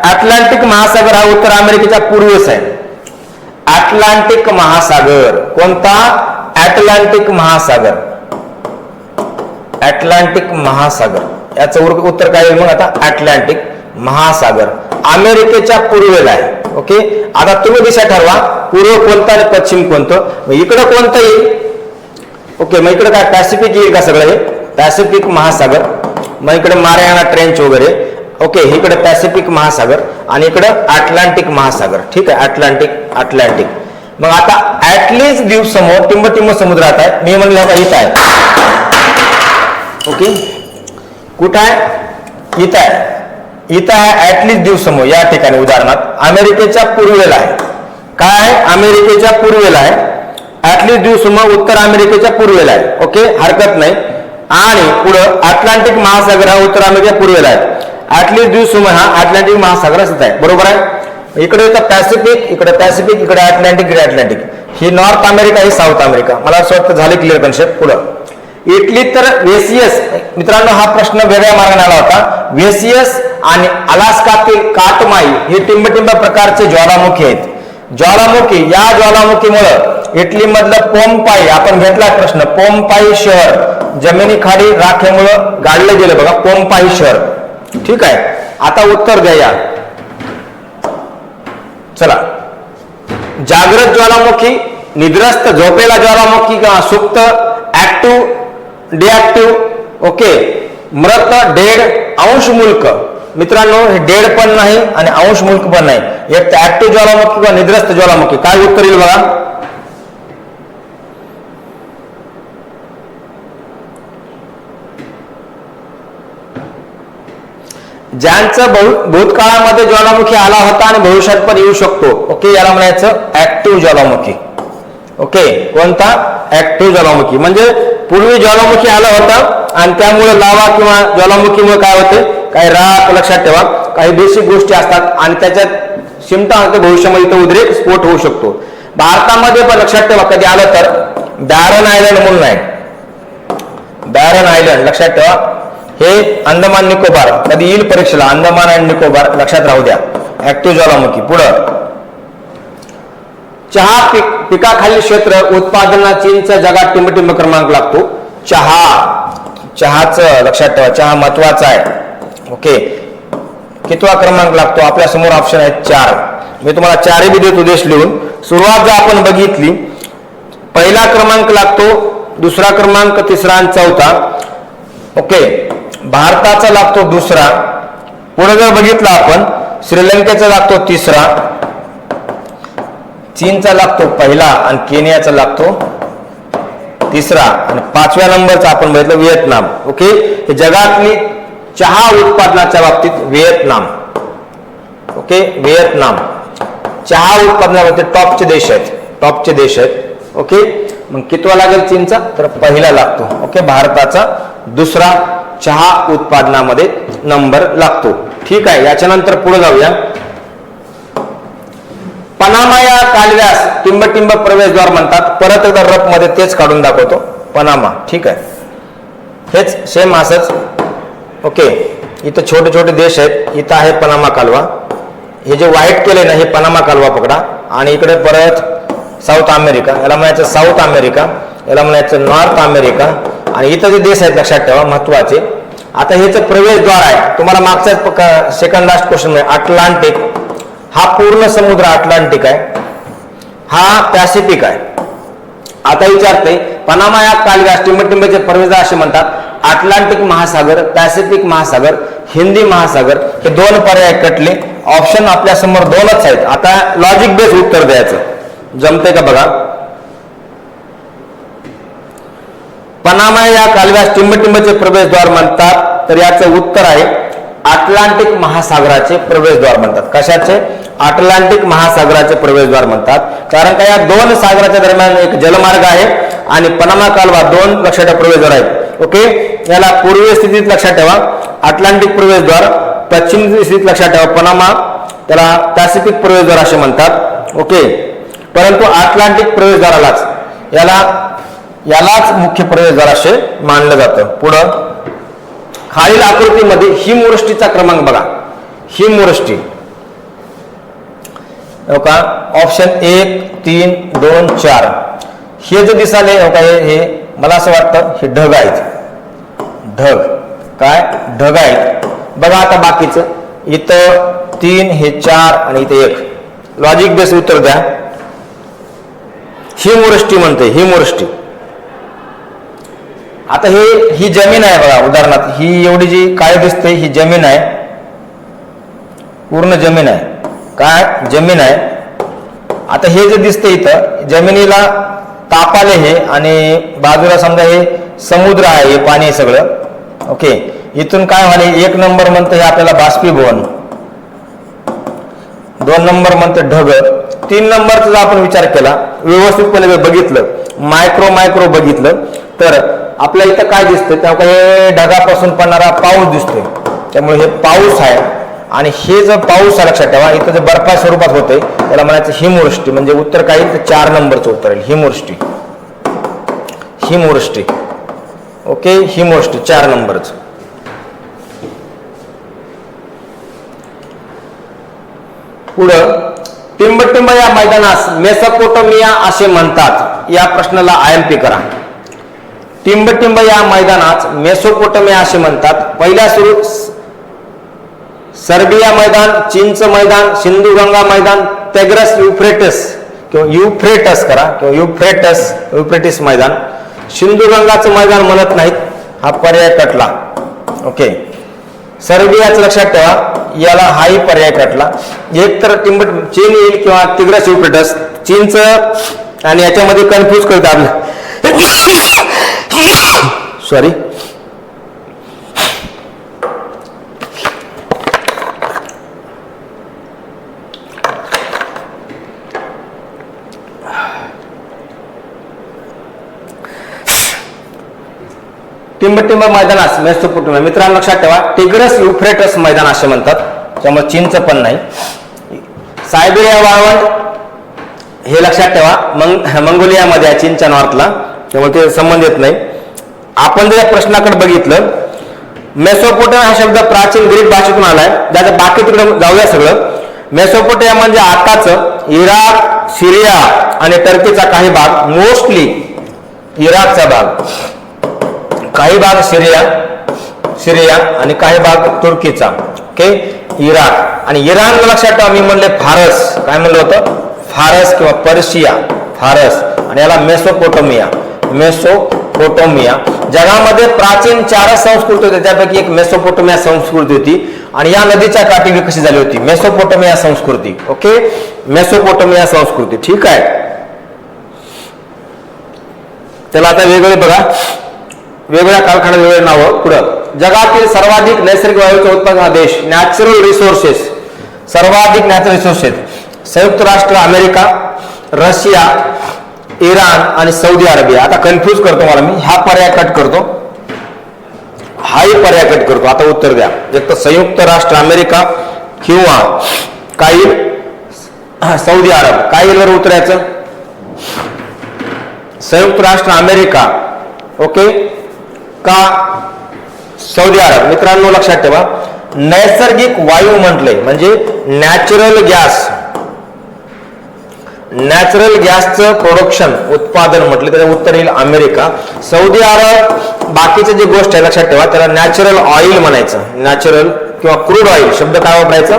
अटलांटिक महासागर हा उत्तर अमेरिकेच्या पूर्वेस आहे. अटलांटिक महासागर. कोणता? अटलांटिक महासागर. अटलांटिक महासागर याचं उत्तर काय येईल मग? आता अटलांटिक महासागर अमेरिकेच्या पूर्वेला आहे. ओके, आता तुम्ही दिशा ठरवा, पूर्व कोणतं आणि पश्चिम कोणतं. इकडं कोणतं येईल? ओके, मग इकडे काय पॅसिफिक येईल का? सगळं हे पॅसिफिक महासागर. मग इकडे मारियाना ट्रेंच वगैरे. ओके, इकडे पॅसिफिक महासागर आणि इकडे अटलांटिक महासागर. ठीक आहे, अटलांटिक. मग आता ऍटलीस्ट द्वीपसमूह टिंब समुद्रात आहे. मी म्हणलं इथं आहे. ओके, कुठं आहे? इथं आहे. इथं आहे ऍटलीस्ट द्वीपसमूह या ठिकाणी. उदाहरणार्थ अमेरिकेच्या पूर्वेला आहे. काय आहे? अमेरिकेच्या पूर्वेला आहे. ऍटलीस्ट द्वीपसमूह उत्तर अमेरिकेच्या पूर्वेला आहे. ओके, हरकत नाही. आणि पुढं अटलांटिक महासागर हा उत्तर अमेरिकेच्या पूर्वेला आहे. ऍटलीस्ट द्वीपसमूह हा अटलांटिक महासागर असत आहे. बरोबर आहे. इकडे येतं पॅसिफिक, इकडे पॅसिफिक, इकडे अटलांटिक, इकडे अटलांटिक. ही नॉर्थ अमेरिका, ही साऊथ अमेरिका. मला असं वाटतं झाले क्लिअर कन्सेप्ट. पुढं इटली तर वेसियस. मित्रांनो, हा प्रश्न वेगळ्या मार्गाने आला होता. वेसियस आणि अलास्कातील काटमाई हे टिंब प्रकारचे ज्वालामुखी आहेत. ज्वालामुखी, या ज्वालामुखीमुळे इटली मधलं पोम्पाई, आपण घेतला प्रश्न, पोम्पाई शहर जमिनीखाली राखेमुळे गाडलं गेलं बघा, पोम्पाई शहर. ठीक आहे, आता उत्तर द्या या. चला, जागृत ज्वालामुखी, निद्रस्त झोपेला ज्वालामुखी किंवा सुप्त, ऍक्टिव्ह, डिऍक्टिव्ह. ओके, मृत, डेड, अंश मुल्क. मित्रांनो, हे डेड पण नाही आणि अंश मुल्क पण नाही. एक तर ऍक्टिव्ह ज्वालामुखी किंवा निद्रस्त ज्वालामुखी. काय उत्तर येईल बघा? ज्यांचं भूतकाळामध्ये ज्वालामुखी आला होता आणि भविष्यात पण येऊ शकतो. ओके, याला म्हणायचं ऍक्टिव्ह ज्वालामुखी. ओके, कोणता? ऍक्टिव्ह ज्वालामुखी. म्हणजे पूर्वी ज्वालामुखी आला होता आणि त्यामुळे लावा किंवा ज्वालामुखीमुळे काय होते? काही राख. लक्षात ठेवा, काही बेसिक गोष्टी असतात आणि त्याच्यात शिमटा होते. भविष्यामध्ये तो उद्रेक, स्फोट होऊ शकतो. भारतामध्ये पण लक्षात ठेवा, कधी आलं तर बॅरन आयलंड म्हणून आहे. बॅरन आयलंड लक्षात ठेवा, हे अंदमान निकोबार. कधी येईल परीक्षेला, अंदमान आणि निकोबार लक्षात राहू द्या. ऍक्टिव्ह ज्वालामुखी. पुढं चहा पिकाखालील क्षेत्र उत्पादना चीनचा जगात टिंब क्रमांक लागतो. चहाचं लक्षात ठेवा, चहा महत्वाचा आहे. ओके, कितवा क्रमांक लागतो? आपल्या समोर ऑप्शन आहे 4. मी तुम्हाला 4 बी देतो देश लिहून. सुरुवात जर आपण बघितली, पहिला क्रमांक लागतो, दुसरा क्रमांक, तिसरा आणि चौथा. ओके, भारताचा लागतो दुसरा. पुढे जर बघितलं आपण, श्रीलंकेचा लागतो तिसरा, चीनचा लागतो पहिला आणि केनियाचा लागतो तिसरा आणि 5व्या नंबरचा आपण बघितलं व्हिएतनाम. ओके, हे जगातली चहा उत्पादनाच्या बाबतीत व्हिएतनाम. ओके, व्हिएतनाम चहा उत्पादनामध्ये टॉपचे देश आहेत. ओके, मग कितवा लागेल चीनचा? तर पहिला लागतो. ओके, भारताचा दुसरा चहा उत्पादनामध्ये नंबर लागतो. ठीक आहे, याच्यानंतर पुढे जाऊया. पनामा या कालव्यास टिंब प्रवेशद्वार म्हणतात. परत एकदा रफ मध्ये तेच काढून दाखवतो. पनामा. ठीक आहे, हेच सेम असंच. ओके, इथं छोटे छोटे देश आहेत. इथं आहे पनामा कालवा. हे जे व्हाईट केले ना, हे पनामा कालवा पकडा. आणि इकडे परत साऊथ अमेरिका, याला म्हणायचं साऊथ अमेरिका, याला म्हणायचं नॉर्थ अमेरिका. आणि इथं जे देश आहेत लक्षात ठेवा महत्वाचे. आता ह्याचं प्रवेशद्वार आहे. तुम्हाला मागचा सेकंड लास्ट क्वेश्चन आहे. अटलांटिक हा पूर्ण समुद्र अटलांटिक आहे. हा पॅसिफिक आहे. आता विचारते पनामा या कालव्यास टिंबटिंबचे प्रवेशद्वार असे म्हणतात. अटलांटिक महासागर, पॅसिफिक महासागर, हिंदी महासागर हे दोन पर्याय कटले. ऑप्शन आपल्या समोर दोनच आहेत. आता लॉजिक बेस उत्तर द्यायचं जमते का बघा. पनामा या कालव्यास टिंबटिंबचे प्रवेशद्वार म्हणतात, तर याचं उत्तर आहे अटलांटिक महासागराचे प्रवेशद्वार म्हणतात. कशाचे? अटलांटिक महासागराचे प्रवेशद्वार म्हणतात. कारण का या दोन सागराच्या दरम्यान एक जलमार्ग आहे आणि पनामा कालवा दोन लक्षात ठेवा प्रवेशद्वार आहेत. ओके, याला पूर्वीय स्थितीत लक्षात ठेवा अटलांटिक प्रवेशद्वार, पश्चिम स्थितीत लक्षात ठेवा पनामा, त्याला पॅसिफिक प्रवेशद्वार असे म्हणतात. ओके, परंतु अटलांटिक प्रवेशद्वारालाच यालाच मुख्य प्रवेशद्वार असे मानलं जातं. पुढं खालील आकृतीमध्ये हिमवृष्टीचा क्रमांक बघा. हिमवृष्टी का ऑप्शन 1, 3, 2, 4 हे जे दिसाले हे मला असं वाटतं हे ढग आहेत. ढग काय? ढग आहेत. बघा आता बाकीचं इथं 3 हे 4 आणि इथे 1. लॉजिक बेस उत्तर द्या. हिमवृष्टी म्हणते हिमवृष्टी. आता ही जमीन आहे बघा. उदाहरणार्थ ही एवढी जी काय दिसते ही जमीन आहे, पूर्ण जमीन आहे. काय? जमीन आहे. आता हे जे दिसते इथं जमिनीला ताप आले हे आणि बाजूला समजा हे समुद्र आहे, हे पाणी सगळं. ओके, इथून काय व्हाले 1 नंबर म्हणतं हे आपल्याला बाष्पीभवन, 2 नंबर म्हणतं ढग, 3 नंबरचा जर आपण विचार केला व्यवस्थितपणे बघितलं मायक्रो बघितलं तर आपल्याला इथं काय दिसतं तेव्हा हे ढगापासून पडणारा पाऊस दिसतोय. त्यामुळे हे पाऊस आहे आणि हे जर पाऊस आहे लक्षात ठेवा इथं जर बर्फा स्वरूपात होते त्याला म्हणायचं हिमवृष्टी. म्हणजे उत्तर काय येईल तर 4 नंबरचं उत्तर येईल हिमवृष्टी. हिमवृष्टी. ओके, हिमवृष्टी 4 नंबरच. पुढं टिंबटिंब या मैदानास मेसोपोटामिया असे म्हणतात. या प्रश्नाला IMP करा. टिंबटिंब या मैदानात मेसोपोटामिया असे म्हणतात. पहिल्या सुरू सर्बिया मैदान, चीनचं मैदान, सिंधू गंगा मैदान, तेग्रस युफ्रेटस किंवा युफ्रेटस करा किंवा युफ्रेटिस मैदान. सिंधू गंगाचं मैदान म्हणत नाहीत, हा पर्याय कटला. ओके, सर्बियाचं लक्षात ठेवा याला हाही पर्याय कटला. एक तर चीन येईल किंवा तिग्रस युफ्रेटस. चीनचं आणि याच्यामध्ये कन्फ्यूज करत आपलं सॉरी. टिंबटिंब मैदानास मेसोपोटामिया मित्रांनो लक्षात ठेवा टिग्रस युफ्रेटस मैदान असे म्हणतात. त्यामुळे चीनचं पण नाही. सायबेरिया वाळवंट हे लक्षात ठेवा मंगोलियामध्ये आहे, चीनच्या नॉर्थला, त्यामुळे ते संबंध येत नाही. आपण जर या प्रश्नाकडे बघितलं मेसोपोटामिया हा शब्द प्राचीन ग्रीक भाषेतून आलाय. त्याचं बाकी तिकडे जाऊया सगळं. मेसोपोटामिया म्हणजे आताच इराक, सिरिया आणि टर्कीचा काही भाग, मोस्टली इराकचा भाग, काही भाग सिरिया आणि काही भाग तुर्कीचा. ओके, इराक आणि इराण लक्षात ठेवा. मी म्हणले फारस, काय म्हणलं होतं फारस किंवा पर्शिया, फारस. आणि याला मेसोपोटामिया. जगामध्ये प्राचीन 4 संस्कृती होत्या, त्यापैकी एक मेसोपोटामिया संस्कृती होती आणि या नदीच्या काठी विकसित झाली होती मेसोपोटामिया संस्कृती. ओके, मेसोपोटामिया संस्कृती. ठीक आहे, त्याला आता वेगळे बघा, वेगळ्या कालखंडात वेगळे नावं. पुढं जगातील सर्वाधिक नैसर्गिक वायूचा उत्पादन देश, नॅचरल रिसोर्सेस, सर्वाधिक नॅचरल रिसोर्सेस संयुक्त राष्ट्र अमेरिका, रशिया, इराण आणि सौदी अरेबिया. आता कन्फ्यूज करतो मला, मी हा पर्याय कट करतो, हाही पर्याय कट करतो. आता उत्तर द्या. एक तर संयुक्त राष्ट्र अमेरिका किंवा काही सौदी अरब. काही वर उतरायचं संयुक्त राष्ट्र अमेरिका ओके का सौदी अरब. मित्रांनो लक्षात ठेवा नैसर्गिक वायू म्हटले म्हणजे नॅचरल गॅसचं प्रोडक्शन उत्पादन म्हटले त्याचं उत्तर येईल अमेरिका. सौदी अरब बाकीचे जे गोष्ट आहे लक्षात ठेवा त्याला नॅचरल ऑइल म्हणायचं. नॅचरल किंवा क्रूड ऑइल शब्द काय वापरायचं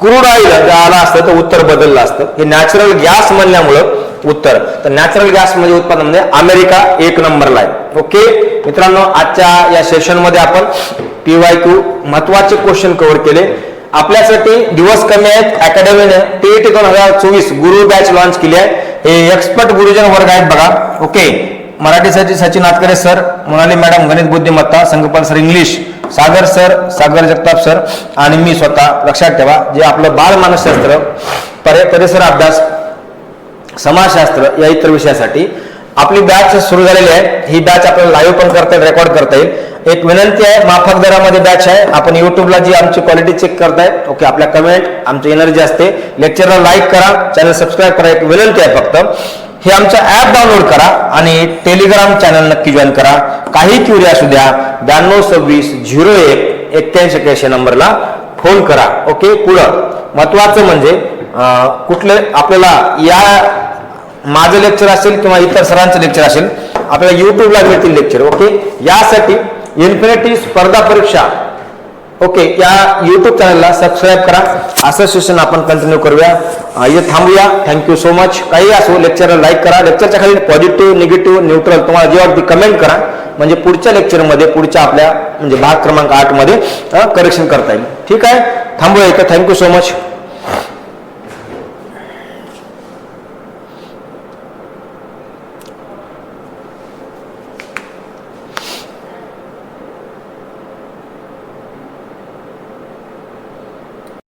क्रूड ऑइल जर आलं असतं तर उत्तर बदललं असतं. हे नॅचरल गॅस म्हणल्यामुळं उत्तर. तर नॅचरल गॅस म्हणजे उत्पादनामध्ये अमेरिका 1 नंबरला आहे. ओके मित्रांनो, आजच्या या सेशनमध्ये आपण PYQ महत्वाचे क्वेश्चन कव्हर केले. आपल्यासाठी दिवस कमी आहेत. अकॅडमीने TET 2024 गुरु बॅच लॉन्च केली आहे. हे एक्सपर्ट गुरुजन वर्ग आहेत बघा. ओके, मराठीसाठी सचिन नातकरे सर, मोनाली मॅडम गणित बुद्धिमत्ता, संगपाल सर इंग्लिश, सागर सर, सागर जगताप सर आणि मी स्वतः. लक्षात ठेवा, जे आपलं बाल मानसशास्त्र, परिसर अभ्यास, समाजशास्त्र या इतर विषयासाठी आपली बॅच सुरू झालेली आहे. ही बॅच आपल्याला लाईव्ह पण करता येईल, रेकॉर्ड करता येईल. एक विनंती आहे, माफक दरामध्ये बॅच आहे. आपण युट्यूबला जी आमची क्वालिटी चेक करताय, ओके, आपल्या कमेंट आमची एनर्जी असते. लेक्चरला लाईक करा, चॅनल सबस्क्राईब करा, एक विनंती आहे फक्त. हे आमचं ॲप डाउनलोड करा आणि टेलिग्राम चॅनल नक्की जॉईन करा. काही क्युरी असू द्या, 9226018181 नंबरला फोन करा. ओके, पुढं महत्वाचं म्हणजे कुठले आपल्याला या माझं लेक्चर असेल किंवा इतर सरांचं लेक्चर असेल, आपल्याला युट्यूबला मिळतील लेक्चर. ओके, यासाठी इन्फिनिटी स्पर्धा परीक्षा, ओके, या युट्यूब चॅनलला सबस्क्राईब करा. असं सेशन आपण कंटिन्यू करूया. इथे थांबूया. Thank you so much. काही असो, लेक्चरला लाईक करा. लेक्चरच्या खाली पॉझिटिव्ह, निगेटिव्ह, न्यूट्रल तुम्हाला जे वाटते कमेंट करा. म्हणजे पुढच्या लेक्चरमध्ये, पुढच्या आपल्या म्हणजे भाग क्रमांक 8 मध्ये करेक्शन करता येईल. ठीक आहे, थांबूया इथं. Thank you so much.